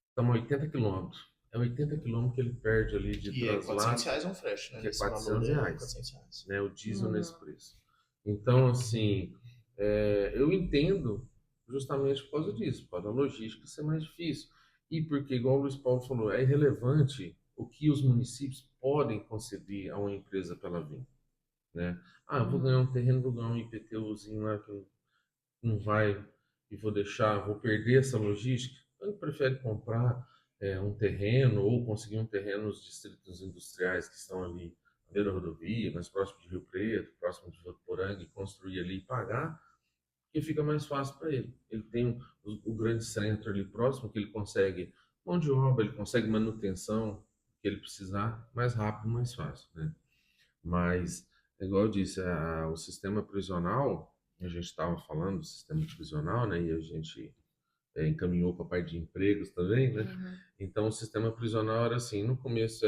estamos a 80 quilômetros. É 80 quilômetros que ele perde ali de
E
translado.
R$ 400 é um frete, né?
Que é
Esse valor
R$ 400,
R$ 400.
né? O diesel nesse preço. Então, assim, eu entendo justamente por causa disso, por causa da logística ser mais difícil. E porque, igual o Luiz Paulo falou, é irrelevante o que os municípios podem conceder a uma empresa para ela vir, né? Ah, eu vou ganhar um terreno, vou ganhar um IPTUzinho lá que não vai e vou perder essa logística. Então, ele prefere comprar um terreno ou conseguir um terreno nos distritos industriais que estão ali à beira da rodovia, mais próximo de Rio Preto, próximo de Votuporanga, e construir ali e pagar, que fica mais fácil para ele. Ele tem o grande centro ali próximo, que ele consegue mão de obra, ele consegue manutenção que ele precisar mais rápido, mais fácil, né? Mas, igual eu disse, o sistema prisional, a gente estava falando do sistema prisional, né? E a gente encaminhou para a parte de empregos também, né? Então, o sistema prisional era assim, no começo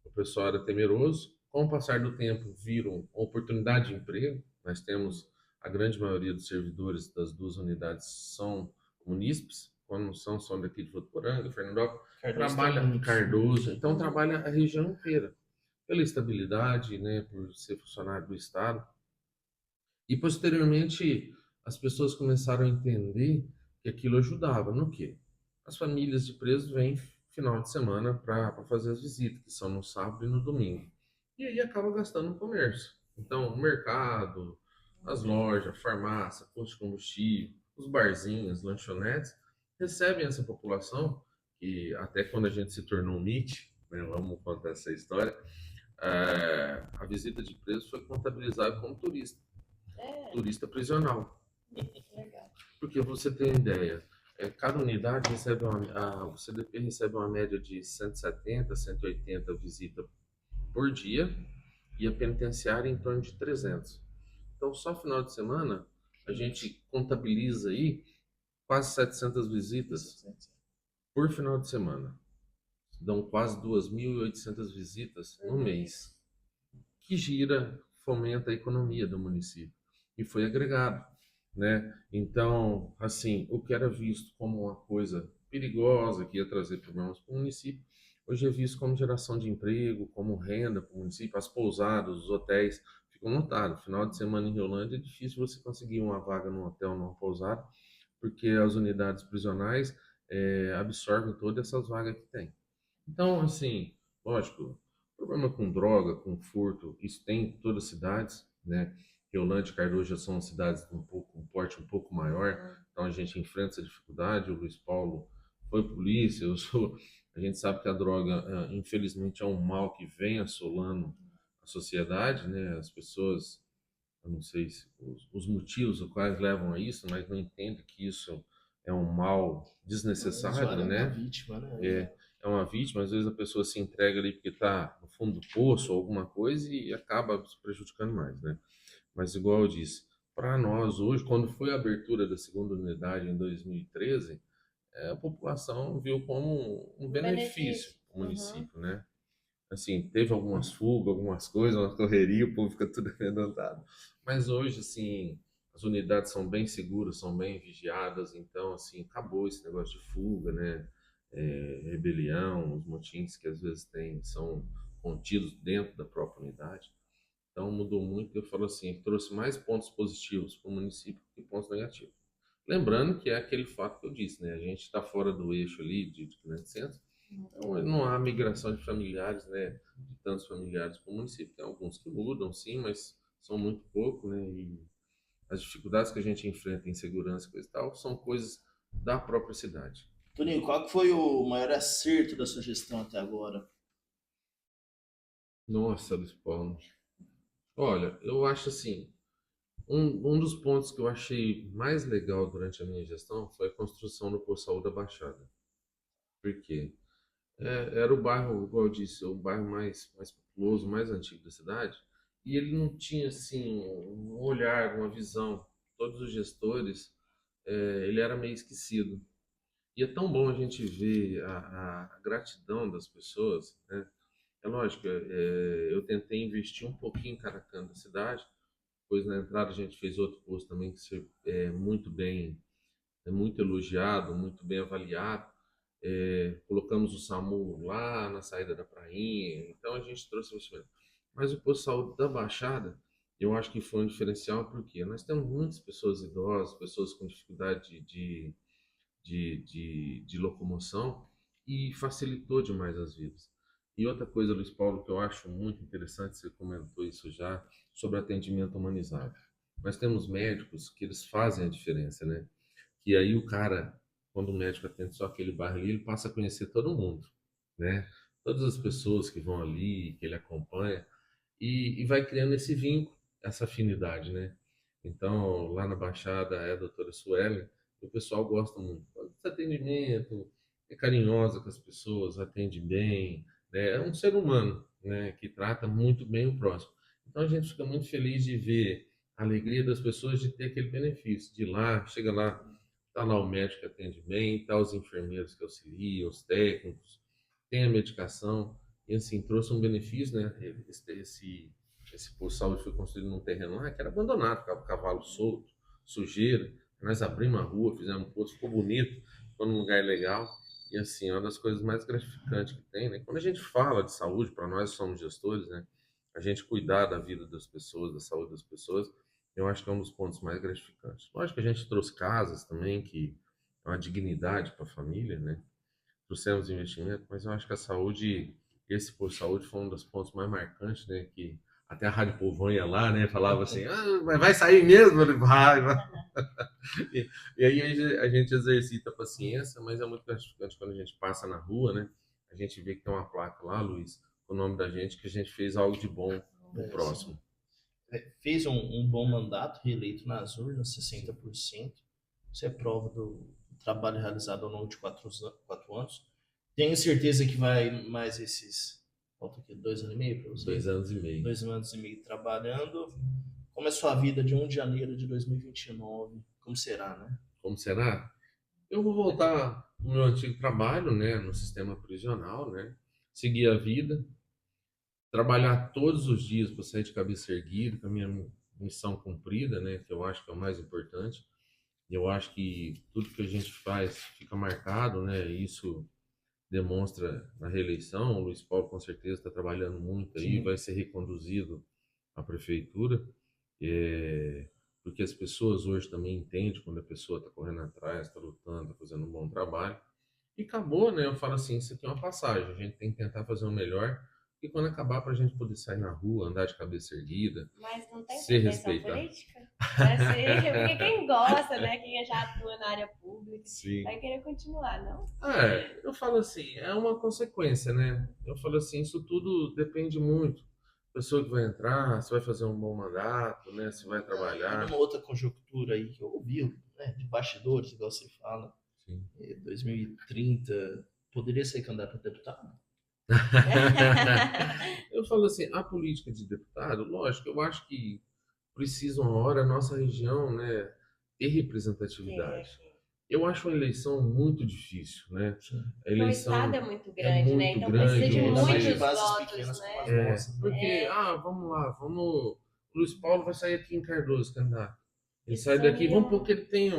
o pessoal era temeroso, com o passar do tempo viram oportunidade de emprego. Nós temos a grande maioria dos servidores das duas unidades são munícipes, quando não são daqui de Votuporanga, Fernandópolis, trabalha em Cardoso, então trabalha a região inteira, pela estabilidade, né, por ser funcionário do Estado. E posteriormente as pessoas começaram a entender que aquilo ajudava no quê? As famílias de presos vêm final de semana para fazer as visitas, que são no sábado e no domingo. E aí acaba gastando no comércio. Então, o mercado, as lojas, farmácia, posto de combustível, os barzinhos, lanchonetes, recebem essa população, que até quando a gente se tornou um MIT, né, vamos contar essa história, a visita de presos foi contabilizada como turista. Turista prisional.
Legal.
Porque você tem ideia, cada unidade recebe o CDP recebe uma média de 170, 180 visitas por dia e a penitenciária em torno de 300. Então, só final de semana, a gente contabiliza aí quase 700 visitas por final de semana. Dão quase 2.800 visitas no mês, que fomenta a economia do município. E foi agregado, né? Então, assim, o que era visto como uma coisa perigosa, que ia trazer problemas para o município, hoje é visto como geração de emprego, como renda para o município. As pousadas, os hotéis, ficam lotados. Final de semana em Riolândia é difícil você conseguir uma vaga num hotel, numa pousada, porque as unidades prisionais absorvem todas essas vagas que tem. Então, assim, lógico, problema com droga, com furto, isso tem em todas as cidades, né? Riolândia e Cardoso já são cidades com um porte um pouco maior, então a gente enfrenta essa dificuldade. O Luiz Paulo foi polícia, a gente sabe que a droga, infelizmente, é um mal que vem assolando a sociedade, né? As pessoas, eu não sei se os motivos os quais levam a isso, mas não entendem que isso é um mal desnecessário, né?
É uma vítima, né?
É uma vítima, às vezes a pessoa se entrega ali porque está no fundo do poço ou alguma coisa e acaba se prejudicando mais, né? Mas igual eu disse, para nós hoje, quando foi a abertura da segunda unidade em 2013, a população viu como um benefício para o município, né? Assim, teve algumas fugas, algumas coisas, uma correria, o povo fica tudo arredondado. Mas hoje, assim, as unidades são bem seguras, são bem vigiadas, então, assim, acabou esse negócio de fuga, né? Rebelião, os motins que às vezes são contidos dentro da própria unidade. Então mudou muito. Eu falo assim, trouxe mais pontos positivos para o município que pontos negativos. Lembrando que é aquele fato que eu disse, né? A gente está fora do eixo ali de grande centro, então não há migração de familiares, né? De tantos familiares para o município. Tem alguns que mudam, sim, mas são muito pouco, né? E as dificuldades que a gente enfrenta em segurança e coisa e tal são coisas da própria cidade.
Toninho, qual que foi o maior acerto da sua gestão até agora?
Nossa, Luiz Paulo. Olha, eu acho assim, Um dos pontos que eu achei mais legal durante a minha gestão foi a construção do Posto Saúde da Baixada. Por quê? Era o bairro, igual eu disse, o bairro mais populoso, mais antigo da cidade, e ele não tinha assim um olhar, uma visão. Todos os gestores, ele era meio esquecido. E é tão bom a gente ver a gratidão das pessoas, né? É lógico, eu tentei investir um pouquinho em cada canto da cidade, depois na entrada a gente fez outro posto também que muito bem, muito elogiado, muito bem avaliado. Colocamos o SAMU lá na saída da prainha, então a gente trouxe investimento. Mas o posto de saúde da Baixada, eu acho que foi um diferencial porque nós temos muitas pessoas idosas, pessoas com dificuldade de locomoção e facilitou demais as vidas. E outra coisa, Luiz Paulo, que eu acho muito interessante, você comentou isso já, sobre atendimento humanizado. Nós temos médicos que eles fazem a diferença, né? Que aí o cara, quando o médico atende só aquele bairro ali, ele passa a conhecer todo mundo, né? Todas as pessoas que vão ali, que ele acompanha, e vai criando esse vínculo, essa afinidade, né? Então, lá na Baixada é a doutora Suelen, e o pessoal gosta muito desse atendimento, é carinhosa com as pessoas, atende bem, né? É um ser humano, né? Que trata muito bem o próximo. Então, a gente fica muito feliz de ver a alegria das pessoas de ter aquele benefício, de ir lá, chega lá, tá lá o médico que atende bem, tá os enfermeiros que auxiliam, os técnicos, tem a medicação, e assim, trouxe um benefício, né? Esse posto de saúde foi construído num terreno lá que era abandonado, ficava cavalo solto, sujeira. Nós abrimos a rua, fizemos um posto, ficou bonito, ficou num lugar legal. E assim, é uma das coisas mais gratificantes que tem, né? Quando a gente fala de saúde, para nós que somos gestores, né? A gente cuidar da vida das pessoas, da saúde das pessoas, eu acho que é um dos pontos mais gratificantes. Lógico que a gente trouxe casas também, que é uma dignidade para a família, né? Trouxemos investimento, mas eu acho que a saúde, esse posto de saúde foi um dos pontos mais marcantes, né? Que até a Rádio Povão ia lá, né? Falava assim, mas vai sair mesmo? Ele vai. E aí a gente exercita a paciência, mas é muito gratificante quando a gente passa na rua, né? A gente vê que tem uma placa lá, Luiz, com o nome da gente, que a gente fez algo de bom no próximo.
Fez um bom mandato, reeleito nas urnas, 60%. Isso é prova do trabalho realizado ao longo de 4 anos. Tenho certeza que vai mais esses... Falta aqui 2 anos e meio para você?
2 anos e meio.
2 anos e meio trabalhando. Como é a sua vida de 1 de janeiro de 2029? Como será, né?
Como será? Eu vou voltar no meu antigo trabalho, né? No sistema prisional, né? Seguir a vida. Trabalhar todos os dias para sair de cabeça erguida, com a minha missão cumprida, né? Que eu acho que é o mais importante. Eu acho que tudo que a gente faz fica marcado, né? Isso demonstra na reeleição. O Luiz Paulo, com certeza, está trabalhando muito aí, vai ser reconduzido à prefeitura, porque as pessoas hoje também entendem quando a pessoa está correndo atrás, está lutando, está fazendo um bom trabalho. E acabou, né? Eu falo assim, isso aqui é uma passagem, a gente tem que tentar fazer o melhor, e quando acabar, para a gente poder sair na rua, andar de cabeça erguida,
mas não tem
ser
pretensão
respeitado.
Política? Porque quem gosta, né? Quem já atua na área pública,
Sim.
vai querer continuar, não?
Eu falo assim, é uma consequência, né? Eu falo assim, isso tudo depende muito. A pessoa que vai entrar, se vai fazer um bom mandato, né? Se vai trabalhar.
Uma outra conjuntura aí que eu ouvi, né? De bastidores, igual você fala.
Sim.
2030, poderia ser candidato a deputado?
Eu falo assim, a política de deputado, lógico, eu acho que precisa uma hora a nossa região, né, ter representatividade. Eu acho uma eleição muito difícil, né?
A eleição, o estado é muito grande, né? Então precisa de muitos votos, né?
Porque, vamos lá, o Luiz Paulo vai sair aqui em Cardoso, candidato. Ele sai daqui, vamos porque ele tem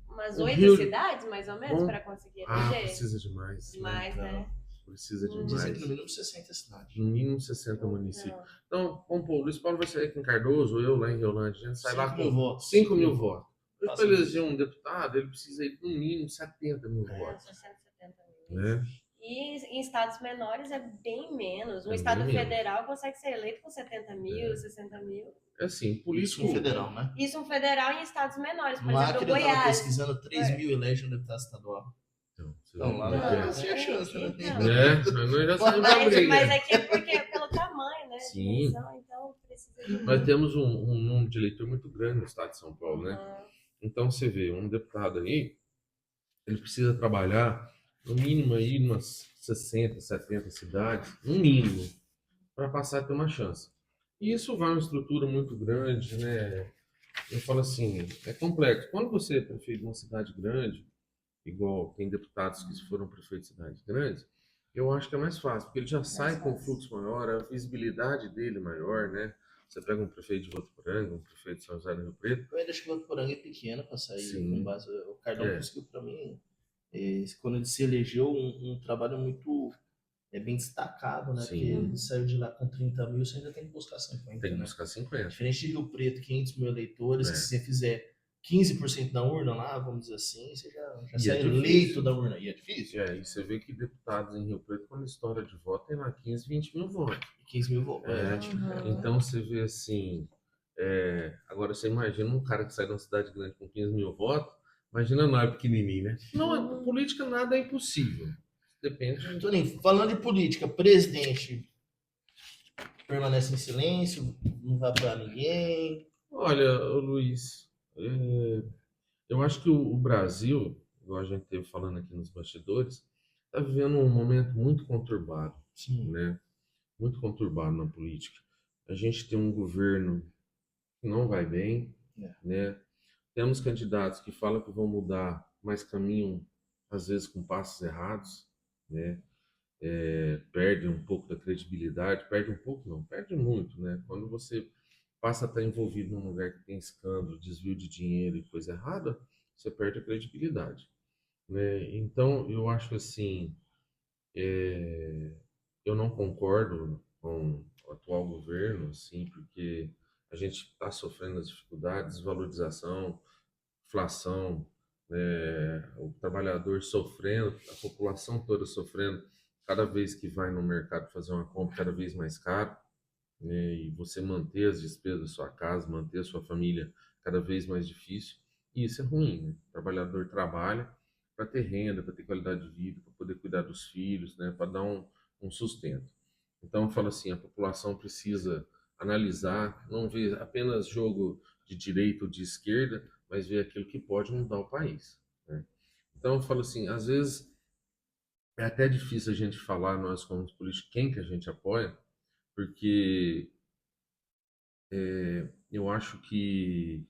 umas 8 cidades, mais ou menos, para conseguir eleger?
Precisa demais.
Demais, né?
Precisa demais.
Dizem que no mínimo 60 cidades.
No mínimo 60 municípios. Então, vamos pôr, o Luiz Paulo vai sair aqui em Cardoso, eu lá em Riolândia, a gente sai lá com 5 mil votos. Para eleger um deputado, ele precisa ir no mínimo 70 mil votos.
60, 70 mil.
Né?
E em estados menores é bem menos. Um estado federal consegue ser eleito com 70 mil, 60 mil.
É assim, político...
Isso um federal, né?
Isso um federal em estados menores, por
lá
exemplo,
que ele
Goiás.
Estava pesquisando 3 mil elegem um deputado estadual. Então lá não tinha chance, né?
Nós já saímos da briga.
Mas aqui é porque pelo tamanho, né?
Sim.
Então precisa de
Nós
muito.
temos um número de eleitor muito grande no estado de São Paulo, né?
Uhum.
Então você vê, um deputado aí, ele precisa trabalhar no mínimo aí umas 60, 70 cidades, no mínimo, para passar a ter uma chance. E isso vai uma estrutura muito grande, né? Eu falo assim, é complexo. Quando você é prefeito de uma cidade grande, igual tem deputados que foram prefeitos de cidades grandes, eu acho que é mais fácil, porque ele já sai com um
fácil.
fluxo maior, a visibilidade dele maior, né? Você pega um prefeito de Votuporanga, um prefeito de São José do Rio Preto.
Eu ainda acho que o Votuporanga é pequeno para sair
Sim.
com base. O Cardão
É.
conseguiu para mim, quando ele se elegeu, um trabalho muito bem destacado, né?
Sim.
Porque ele saiu de lá com 30 mil, você ainda tem que buscar 50.
Tem que
né?
buscar 50.
Diferente de Rio Preto, 500 mil eleitores,
É.
que se você fizer 15% da urna lá, vamos dizer assim, você já
E
sai
é
eleito
difícil.
da urna. E é difícil.
E você vê que deputados em Rio Preto, quando história de voto, tem lá 15, 20 mil votos.
15 mil votos.
Uhum.
Então você vê assim. Agora você imagina um cara que sai de uma cidade grande com 15 mil votos, imagina nós pequenininho, né? Não, política nada é impossível. Depende.
Toninho, falando de política, presidente permanece em silêncio, não vai para ninguém.
Olha, ô Luiz, eu acho que o Brasil, igual a gente esteve falando aqui nos bastidores, está vivendo um momento muito conturbado,
Sim.
né? Muito conturbado na política. A gente tem um governo que não vai bem, né? Temos candidatos que falam que vão mudar, mas caminham às vezes com passos errados, né? Perde um pouco da credibilidade, perde um pouco não, perde muito, né? Quando você passa a estar envolvido num lugar que tem escândalo, desvio de dinheiro e coisa errada, você perde a credibilidade, né? Então, eu acho assim, eu não concordo com o atual governo, assim, porque a gente está sofrendo as dificuldades, desvalorização, inflação, né? O trabalhador sofrendo, a população toda sofrendo, cada vez que vai no mercado fazer uma compra, cada vez mais caro, né? E você manter as despesas da sua casa, manter a sua família cada vez mais difícil, e isso é ruim, né? O trabalhador trabalha para ter renda, para ter qualidade de vida, para poder cuidar dos filhos, né? Para dar um sustento. Então, eu falo assim, a população precisa analisar, não ver apenas jogo de direita ou de esquerda, mas ver aquilo que pode mudar o país, né? Então, eu falo assim, às vezes é até difícil a gente falar, nós como políticos, quem que a gente apoia, porque eu acho que,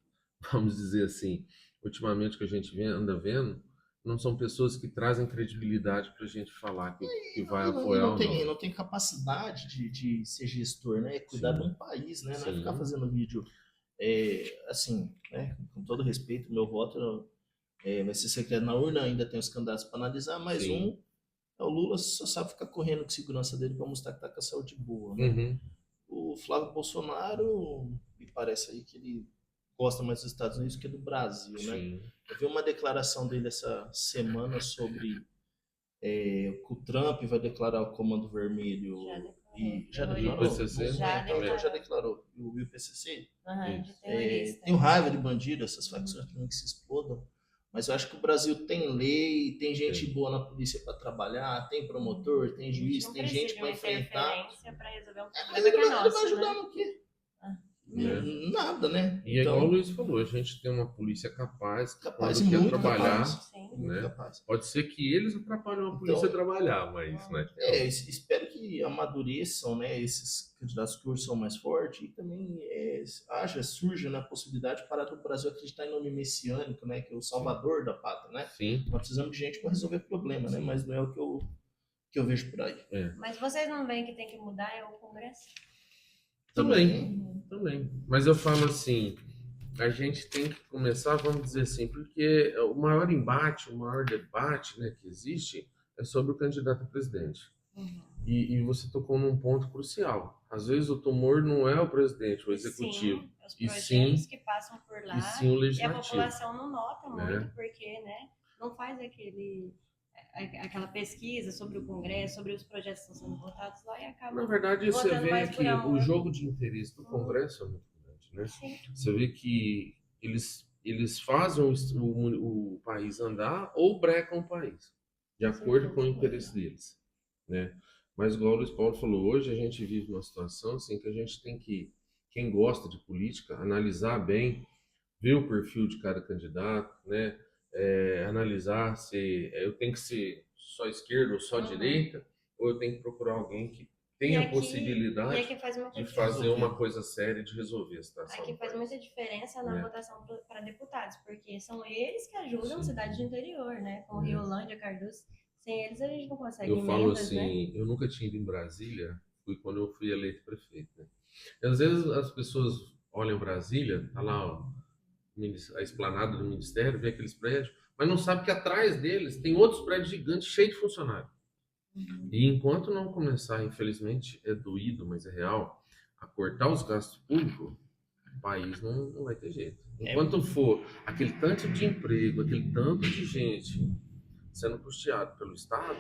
vamos dizer assim, ultimamente o que a gente anda vendo, não são pessoas que trazem credibilidade para a gente falar que vai apoiar ou não.
Não tem capacidade de ser gestor, né? Cuidar de um país, né? Não é
Sim.
ficar fazendo vídeo, assim, né? Com todo respeito, meu voto vai ser secreto na urna, ainda tem os candidatos para analisar, mas
Sim.
o Lula só sabe ficar correndo com segurança dele para mostrar que tá com a saúde boa, né?
Uhum.
O Flávio Bolsonaro, me parece aí que ele gosta mais dos Estados Unidos que do Brasil, né?
Sim.
Eu vi uma declaração dele essa semana sobre que o Trump vai declarar o Comando Vermelho. Já declarou?
E o PCC?
Já declarou. E o PCC?
De terrorista.
Tenho raiva de bandido, essas facções também que se explodam. Mas eu acho que o Brasil tem lei, tem gente boa na polícia para trabalhar, tem promotor, tem juiz, tem gente para enfrentar.
Pra resolver um problema
Mas ele
que é
vai
nosso,
ajudar
né?
no quê?
É.
Nada, né?
E é igual o Luiz falou, a gente tem uma polícia capaz,
Capaz,
quando quer
muito
trabalhar,
capaz.
Sim.
Muito
né?
capaz.
Pode ser que eles atrapalhem a polícia a trabalhar, mas né?
Espero que amadureçam, né, esses candidatos que hoje são mais fortes e também surja na possibilidade para o Brasil acreditar em nome messiânico, né, que é o salvador da pátria, né?
Sim.
Nós precisamos de gente para resolver problema, né? Mas não é o que eu vejo por aí.
Mas vocês não veem que tem que mudar o Congresso?
Também. Mas eu falo assim, a gente tem que começar, vamos dizer assim, porque o maior embate, o maior debate, né, que existe é sobre o candidato a presidente. E você tocou num ponto crucial. Às vezes o tumor não é o presidente, o executivo.
Sim, os projetos que passam por lá.
E sim o
E a
legislativo.
população não nota muito,
né?
porque, né, não faz aquela pesquisa sobre o Congresso, sobre os projetos que estão sendo votados lá e acaba.
Na verdade, você
votando
vê
mais
que
por amor.
o jogo de interesse do Congresso é muito grande, né?
Sim.
Você vê que eles fazem o país andar ou brecam o país, de acordo com o interesse deles, né? Mas igual o Luiz Paulo falou, hoje a gente vive uma situação assim que a gente tem que quem gosta de política, analisar bem, ver o perfil de cada candidato, né? Analisar se eu tenho que ser só esquerda ou só direita, ou eu tenho que procurar alguém que tenha a possibilidade de fazer uma coisa séria, de resolver a situação.
Aqui faz muita diferença na votação para deputados, porque são eles que ajudam cidades do interior, né? Como Riolândia, Cardoso. Sem eles a gente não consegue
emendas, falo assim, eu nunca tinha ido em Brasília, fui quando eu fui eleito prefeito, né? E às vezes as pessoas olham Brasília, tá lá ó, a esplanada do ministério, vê aqueles prédios, mas não sabe que atrás deles tem outros prédios gigantes cheios de funcionários. E enquanto não começar, infelizmente, é doído, mas é real, a cortar os gastos públicos, o país não vai ter jeito. Enquanto for aquele tanto de emprego, aquele tanto de gente sendo custeado pelo Estado,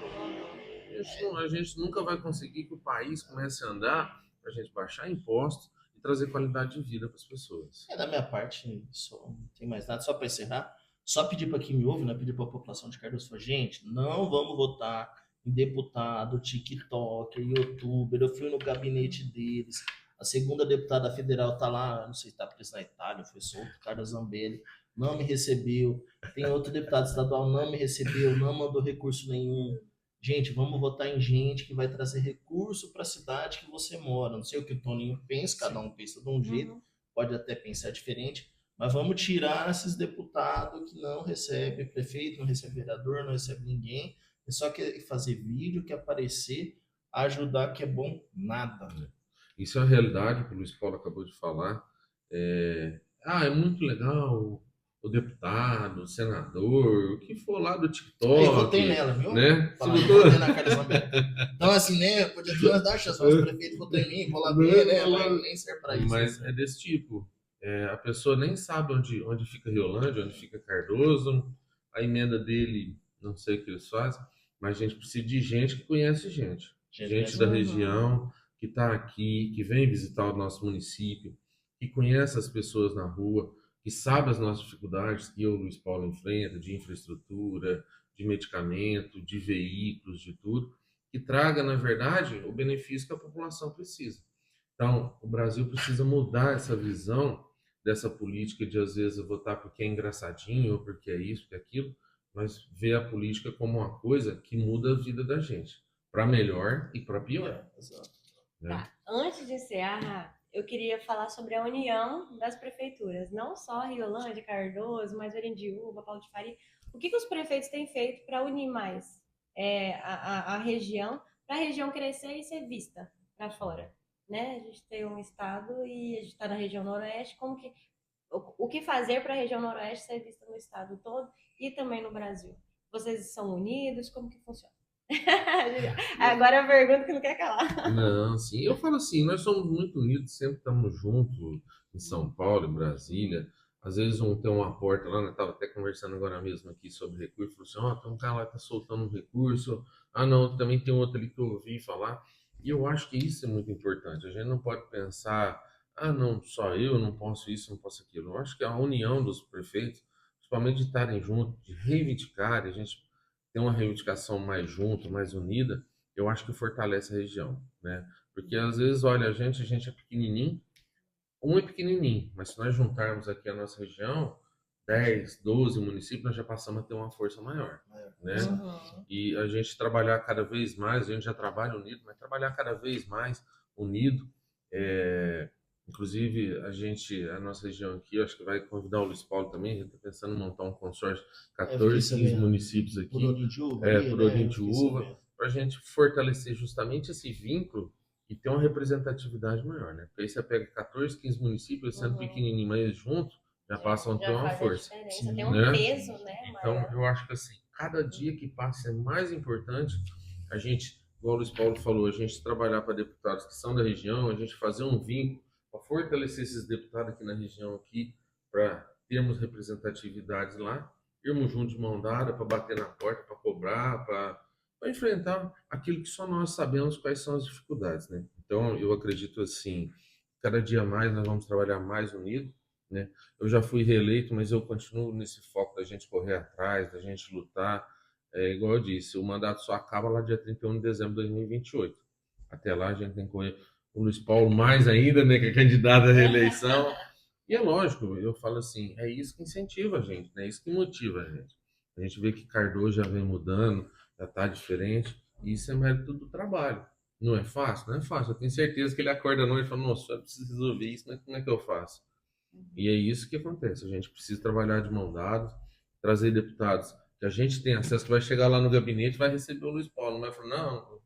a gente nunca vai conseguir que o país comece a andar para a gente baixar impostos e trazer qualidade de vida para as pessoas.
Da minha parte, não tem mais nada, só para encerrar, só pedir para quem me ouve, né, pedir para a população de Cardoso, gente, não vamos votar em deputado, TikTok, youtuber. Eu fui no gabinete deles, a segunda deputada federal tá lá, não sei se está presa na Itália, foi solto, Carla Zambelli, não me recebeu. Tem outro deputado estadual, não me recebeu, não mandou recurso nenhum. Gente, vamos votar em gente que vai trazer recurso para a cidade que você mora. Não sei o que o Toninho pensa, cada um pensa de um jeito, pode até pensar diferente, mas vamos tirar esses deputados que não recebem prefeito, não recebe vereador, não recebe ninguém, é só quer fazer vídeo, quer aparecer, ajudar, que é bom, nada.
Isso é a realidade, que o Luiz Paulo acabou de falar. É muito legal o deputado, o senador, o que for lá do TikTok.
Eu votei nela, viu?
Né?
Eu votei na Carla Zambelli. Então, assim, né? Podia ter dar chance, mas o prefeito votou em mim, vou lá ver, né? Mas nem serve pra isso.
Mas é desse tipo. A pessoa nem sabe onde fica Riolândia, onde fica Cardoso, a emenda dele, não sei o que eles fazem, mas a gente precisa de gente que conhece gente. Gente da região, que está aqui, que vem visitar o nosso município, que conhece as pessoas na rua, que sabe as nossas dificuldades que o Luiz Paulo enfrenta, de infraestrutura, de medicamento, de veículos, de tudo, que traga, na verdade, o benefício que a população precisa. Então, o Brasil precisa mudar essa visão dessa política de, às vezes, votar porque é engraçadinho, ou porque é isso, porque é aquilo, mas ver a política como uma coisa que muda a vida da gente, para melhor e para pior.
Exato.
Tá. Antes de encerrar, eu queria falar sobre a união das prefeituras, não só Riolândia, Cardoso, mas Orindiúva, Paulo de Faria. O que os prefeitos têm feito para unir mais a região, para a região crescer e ser vista para fora? Né? A gente tem um estado e a gente está na região noroeste, o que fazer para a região noroeste ser vista no estado todo e também no Brasil? Vocês são unidos? Como que funciona? Agora a pergunta que não quer calar.
Não, sim. Eu falo assim, nós somos muito unidos, sempre estamos juntos em São Paulo, em Brasília. Às vezes tem uma porta lá, eu estava até conversando agora mesmo aqui sobre recurso, falou assim, tem um cara lá que está soltando um recurso, não, também tem outro ali que eu ouvi falar. E eu acho que isso é muito importante. A gente não pode pensar, não, só eu não posso isso, não posso aquilo. Eu acho que a união dos prefeitos, principalmente de estarem juntos, de reivindicar, a gente ter uma reivindicação mais junto, mais unida, eu acho que fortalece a região, né? Porque às vezes, olha, a gente é pequenininho, é pequenininho, mas se nós juntarmos aqui a nossa região, 10, 12 municípios, nós já passamos a ter uma força maior, né? E a gente trabalhar cada vez mais, a gente já trabalha unido, mas trabalhar cada vez mais unido, inclusive a nossa região aqui, eu acho que vai convidar o Luiz Paulo também, a gente está pensando em montar um consórcio, 14, 15 municípios aqui, por Orindiúva, para a gente fortalecer justamente esse vínculo e ter uma representatividade maior, né? Porque aí você pega 14, 15 municípios, sendo pequenininho, mas juntos, já passam a ter uma força.
Tem um peso, né?
Então, eu acho que assim, cada dia que passa é mais importante a gente, igual o Luiz Paulo falou, a gente trabalhar para deputados que são da região, a gente fazer um vínculo para fortalecer esses deputados aqui na região, aqui, para termos representatividade lá, irmos juntos de mão dada para bater na porta, para cobrar, para enfrentar aquilo que só nós sabemos quais são as dificuldades, né? Então, eu acredito assim, cada dia mais nós vamos trabalhar mais unidos, né? Eu já fui reeleito, mas eu continuo nesse foco da gente correr atrás, da gente lutar. Igual eu disse, o mandato só acaba lá dia 31 de dezembro de 2028. Até lá a gente tem que correr. o Luiz Paulo mais ainda, né, que é candidato à reeleição. E é lógico, eu falo assim, é isso que incentiva a gente, né? É isso que motiva a gente. A gente vê que Cardoso já vem mudando, já está diferente, e isso é mérito do trabalho. Não é fácil? Não é fácil. Eu tenho certeza que ele acorda à noite e fala, nossa, eu preciso resolver isso, mas como é que eu faço? E é isso que acontece. A gente precisa trabalhar de mão dada, trazer deputados que a gente tem acesso, que vai chegar lá no gabinete e vai receber o Luiz Paulo. Não vai falar, não,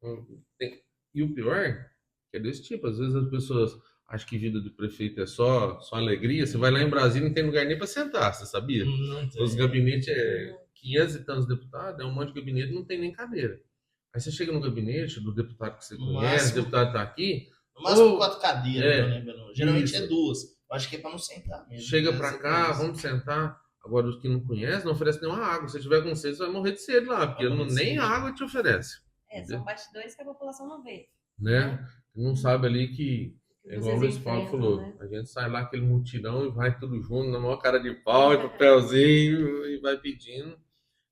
não tem. E o pior, que é desse tipo. Às vezes as pessoas acham que vida do prefeito é só alegria. Você vai lá em Brasília e não tem lugar nem para sentar, você sabia? Os gabinetes é 500 e tantos deputados, é um monte de gabinete, não tem nem cadeira. Aí você chega no gabinete do deputado que você conhece, o deputado está aqui.
No máximo 4 cadeiras, eu lembro. Geralmente
isso.
é 2. Eu acho que é para não sentar mesmo.
Chega para cá, vamos sentar. Agora, os que não conhecem, não oferecem nenhuma água. Se tiver com sede, você vai morrer de sede lá, porque nem água te oferece.
São bastidores que a população não vê.
Né? Não sabe ali que, é igual o Luiz Paulo falou, né? A gente sai lá aquele mutirão e vai tudo junto, na maior cara de pau, e papelzinho, e vai pedindo.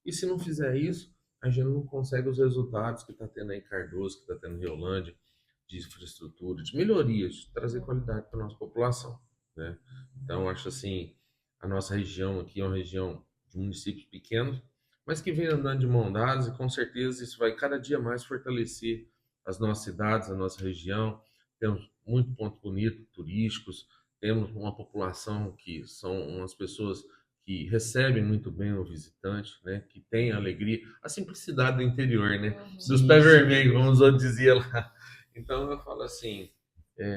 E se não fizer isso, a gente não consegue os resultados que está tendo aí em Cardoso, que está tendo em Riolândia, de infraestrutura, de melhorias, de trazer qualidade para a nossa população. Né? Então, acho assim, a nossa região aqui é uma região de municípios pequenos, mas que vem andando de mão dadas e com certeza isso vai cada dia mais fortalecer as nossas cidades, a nossa região. Temos muito pontos bonitos, turísticos, temos uma população que são umas pessoas que recebem muito bem o visitante, né? Que tem a alegria, a simplicidade do interior, né? Dos pés vermelhos, como os outros diziam lá. Então eu falo assim,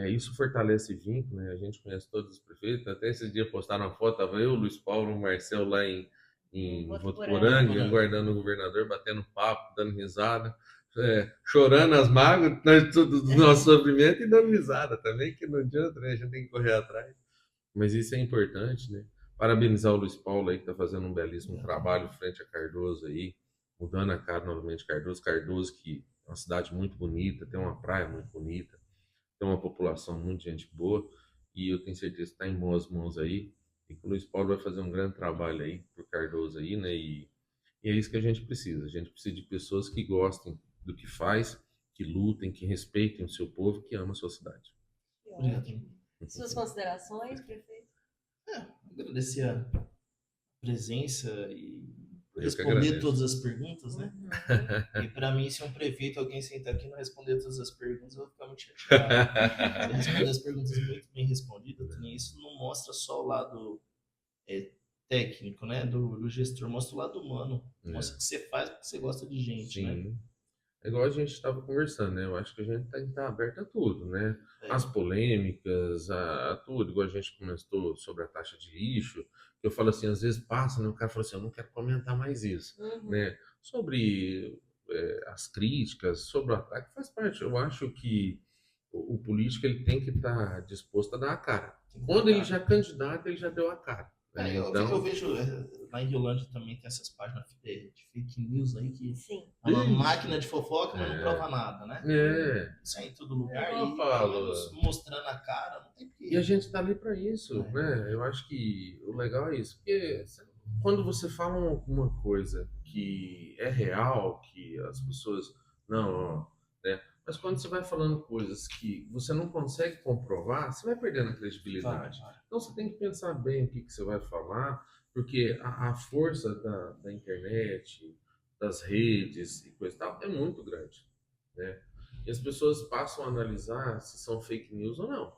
isso fortalece vínculo, né? A gente conhece todos os prefeitos, até esse dia postaram uma foto, estava eu, o Luiz Paulo, o Marcel lá em Votuporanga, aguardando o governador, batendo papo, dando risada, chorando as mágoas do nosso sofrimento e dando risada também, que não adianta, né? A gente tem que correr atrás. Mas isso é importante, né? Parabenizar o Luiz Paulo aí, que está fazendo um belíssimo trabalho frente a Cardoso aí, mudando a cara novamente Cardoso. Cardoso, que é uma cidade muito bonita, tem uma praia muito bonita, tem uma população muito gente boa, e eu tenho certeza que está em boas mãos aí, e que o Luiz Paulo vai fazer um grande trabalho aí pro Cardoso aí, né? E é isso que a gente precisa. A gente precisa de pessoas que gostem do que faz, que lutem, que respeitem o seu povo, que ama a sua cidade.
Suas considerações, prefeito?
Agradecer a presença e responder todas as perguntas, né? E para mim, se um prefeito, alguém sentar aqui e não responder todas as perguntas, eu vou ficar muito chateado. Você responder as perguntas muito bem respondidas, também isso não mostra só o lado técnico, né? Do gestor, mostra o lado humano. Mostra que você faz porque você gosta de gente, né?
É igual a gente estava conversando, né? Eu acho que a gente tem que estar aberto a tudo, né? As polêmicas, a tudo. Igual a gente comentou sobre a taxa de lixo, que eu falo assim, às vezes passa, né? O cara fala assim, eu não quero comentar mais isso, né? Sobre as críticas, sobre o ataque, faz parte. Eu acho que o político ele tem que estar disposto a dar a cara. Quando ele já é candidato, ele já deu a cara.
Eu vejo lá em Riolândia também tem essas páginas de fake news aí que é uma máquina de fofoca, mas não prova nada, né? Isso aí em todo lugar e mostrando a cara, não tem porquê.
E a gente tá ali para isso, né? Eu acho que o legal é isso, porque quando você fala alguma coisa que é real, que as pessoas não, né? Mas quando você vai falando coisas que você não consegue comprovar, você vai perdendo a credibilidade. Então você tem que pensar bem o que você vai falar, porque a força da internet, das redes e coisa e tal é muito grande, né? E as pessoas passam a analisar se são fake news ou não,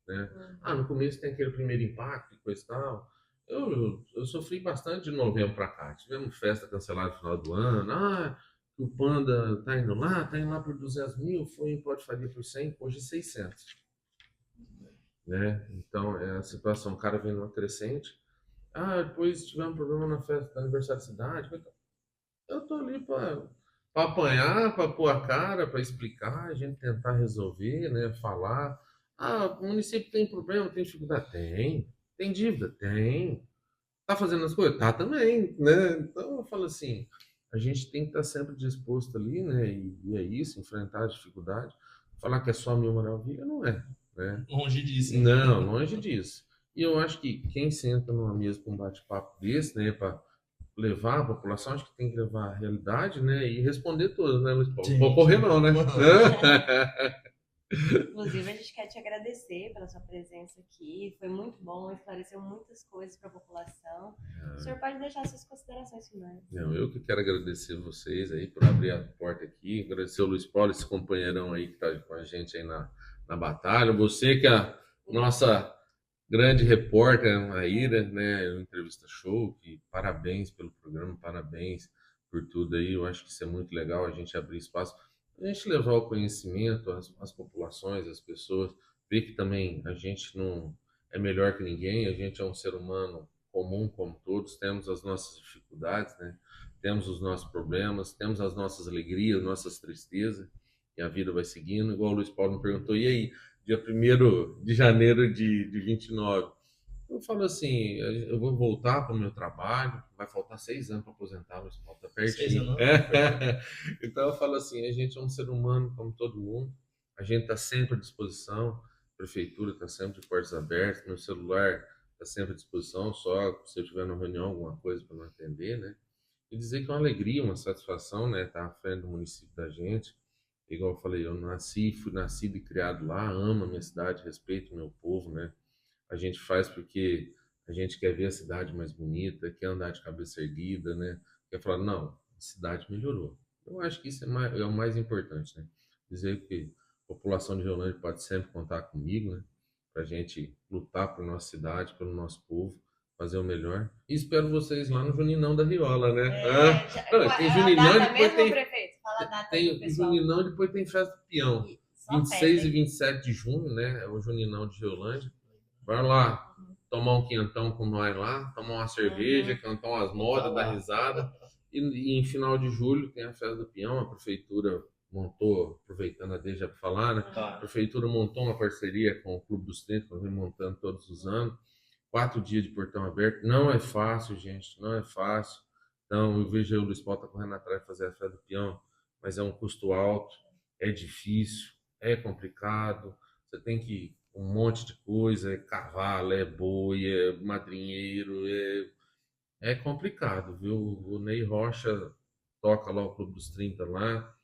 né? No começo tem aquele primeiro impacto e coisa e tal. Eu sofri bastante de novembro para cá. Tivemos festa cancelada no final do ano. O Panda tá indo lá por 200 mil, foi em Pode Faria por 100, hoje 600. Né? Então, é a situação, o cara vem numa crescente. Depois tivemos um problema na festa do aniversário da cidade. Eu tô ali para apanhar, para pôr a cara, para explicar, a gente tentar resolver, né? Falar. O município tem problema, tem dificuldade? Tem dívida? Tem. Tá fazendo as coisas? Tá também, né? Então, eu falo assim, a gente tem que estar sempre disposto ali, né? E é isso, enfrentar a dificuldade. Falar que é só mil maravilha, não é, né?
Longe disso.
Não, longe disso. E eu acho que quem senta numa mesa com um bate-papo desse, né? Para levar a população, acho que tem que levar a realidade, né? E responder todas, né, Luiz Paulo? Não pode correr não, né?
Inclusive, a gente quer te agradecer pela sua presença aqui. Foi muito bom, esclareceu muitas coisas para a população. O senhor pode deixar suas considerações finais.
Não, eu que quero agradecer vocês aí por abrir a porta aqui, agradecer o Luiz Paulo, esse companheirão aí que está com a gente aí na batalha, você que é a nossa grande repórter, Maíra, né, Entrevista Show, que parabéns pelo programa, parabéns por tudo aí, eu acho que isso é muito legal, a gente abrir espaço, a gente levar o conhecimento às populações, às pessoas, ver que também a gente não é melhor que ninguém, a gente é um ser humano comum como todos, temos as nossas dificuldades, né? Temos os nossos problemas, temos as nossas alegrias, nossas tristezas, e a vida vai seguindo. Igual o Luiz Paulo me perguntou, e aí, dia 1º de janeiro de 29? Eu falo assim, eu vou voltar para o meu trabalho, vai faltar 6 anos para aposentar, Luiz Paulo, tá
6
pertinho.
anos?
Então eu falo assim, a gente é um ser humano como todo mundo, a gente está sempre à disposição, a prefeitura está sempre de portas abertas, meu celular está sempre à disposição, só se eu tiver numa reunião, alguma coisa para não atender, né? E dizer que é uma alegria, uma satisfação, né, estar à frente do município da gente. Igual eu falei, eu fui nascido e criado lá, amo a minha cidade, respeito o meu povo, né? A gente faz porque a gente quer ver a cidade mais bonita, quer andar de cabeça erguida, né? Quer falar, não, a cidade melhorou. Eu acho que isso é o mais importante, né? Dizer que a população de Rio Grande pode sempre contar comigo, né? Para a gente lutar por nossa cidade, pelo nosso povo, fazer o melhor. E espero vocês lá no Juninão da Riola, né? Não, tem
É a
Juninão,
data
depois
mesmo, prefeito? Fala a data aí pro
tem
pessoal.
Juninão, depois tem Festa do Peão.
Só
26
festa,
e 27 de junho, né? É o Juninão de Riolândia. Vai lá tomar um quentão com nós lá, tomar uma cerveja, cantar umas modas, dar risada. E em final de julho tem a Festa do Peão, a prefeitura montou, aproveitando a deixa para falar, né? A prefeitura montou uma parceria com o Clube dos 30, que nós vamos montando todos os anos. 4 dias de portão aberto. Não é fácil, gente, não é fácil. Então, eu vejo o Luiz Paulo tá correndo atrás de fazer a Festa do Peão, mas é um custo alto, é difícil, é complicado. Você tem que um monte de coisa, é cavalo, é boi, é madrinheiro, é complicado, viu? O Ney Rocha toca lá o Clube dos 30 lá,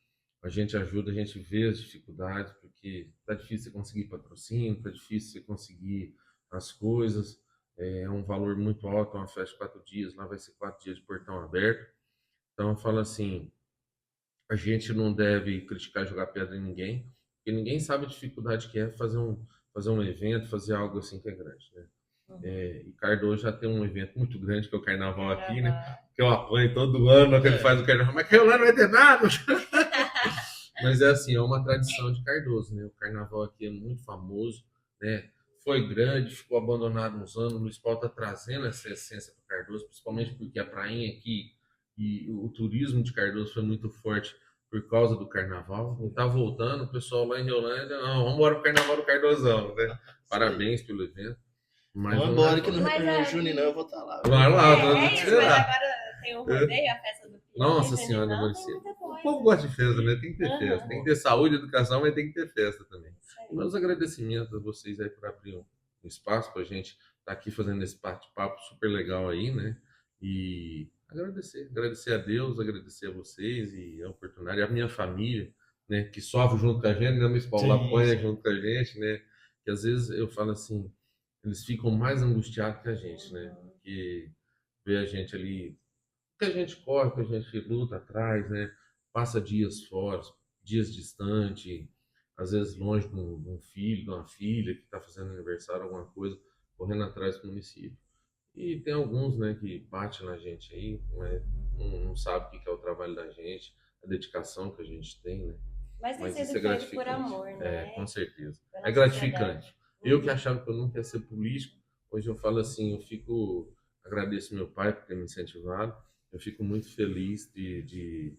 a gente ajuda, a gente vê as dificuldades, porque tá difícil você conseguir patrocínio, tá difícil você conseguir as coisas, é um valor muito alto, é uma festa de 4 dias, lá vai ser 4 dias de portão aberto. Então eu falo assim, a gente não deve criticar, jogar pedra em ninguém, porque ninguém sabe a dificuldade que é fazer um evento, fazer algo assim que é grande, né? E Cardoso já tem um evento muito grande, que é o Carnaval aqui, né? Que eu apanho todo ano, que ele faz o Carnaval, mas que lá não vai ter nada! Mas é assim, é uma tradição de Cardoso, né? O Carnaval aqui é muito famoso, né? Foi grande, ficou abandonado uns anos, o Luiz Paulo está trazendo essa essência para Cardoso, principalmente porque a prainha aqui e o turismo de Cardoso foi muito forte por causa do Carnaval. E tá voltando, o pessoal lá em Riolândia, não, vamos embora pro Carnaval do Cardosão, né? Parabéns pelo evento. Mas
vamos embora que no Juninão eu vou estar lá.
Vai lá,
isso, mas agora tem o rodeio, a festa do Peão.
Nossa Senhora, Marcia. O povo gosta de festa, né? Tem que ter festa. Tem que ter saúde, educação, mas tem que ter festa também. E meus agradecimentos a vocês aí por abrir um espaço pra gente estar aqui fazendo esse bate-papo super legal aí, né? E agradecer a Deus, agradecer a vocês e a oportunidade, a minha família, né? Que sofre junto com a gente, né? Luiz Paulo apanha junto com a gente, né? Que às vezes eu falo assim, eles ficam mais angustiados que a gente, né? Porque ver a gente ali, que a gente corre, que a gente luta atrás, né? Passa dias fora, dias distante, às vezes longe de um filho, de uma filha que está fazendo aniversário, alguma coisa, correndo atrás do município. E tem alguns, né, que batem na gente aí, mas não sabe o que é o trabalho da gente, a dedicação que a gente tem, né?
Mas tem
Isso
sido
é
feito
gratificante.
por amor, né?
Com certeza.
Pela
É gratificante.
sociedade.
Eu que achava que eu nunca ia ser político, hoje eu falo assim, agradeço meu pai por ter me incentivado, eu fico muito feliz de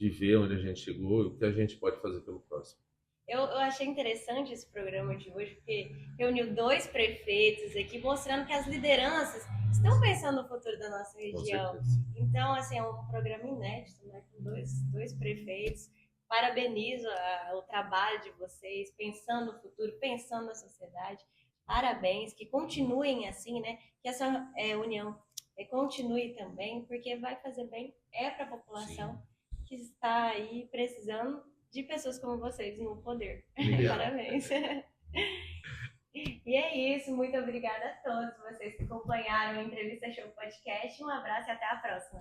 ver onde a gente chegou e o que a gente pode fazer pelo próximo.
Eu achei interessante esse programa de hoje, porque reuniu 2 prefeitos aqui, mostrando que as lideranças estão pensando no futuro da nossa região. Então, assim, é um programa inédito, né? Com dois prefeitos. Parabenizo o trabalho de vocês, pensando no futuro, pensando na sociedade. Parabéns, que continuem assim, né? Que essa união continue também, porque vai fazer bem, para a população que está aí precisando de pessoas como vocês no poder.
Obrigado.
Parabéns. E é isso, muito obrigada a todos vocês que acompanharam a Entrevista Show Podcast. Um abraço e até a próxima.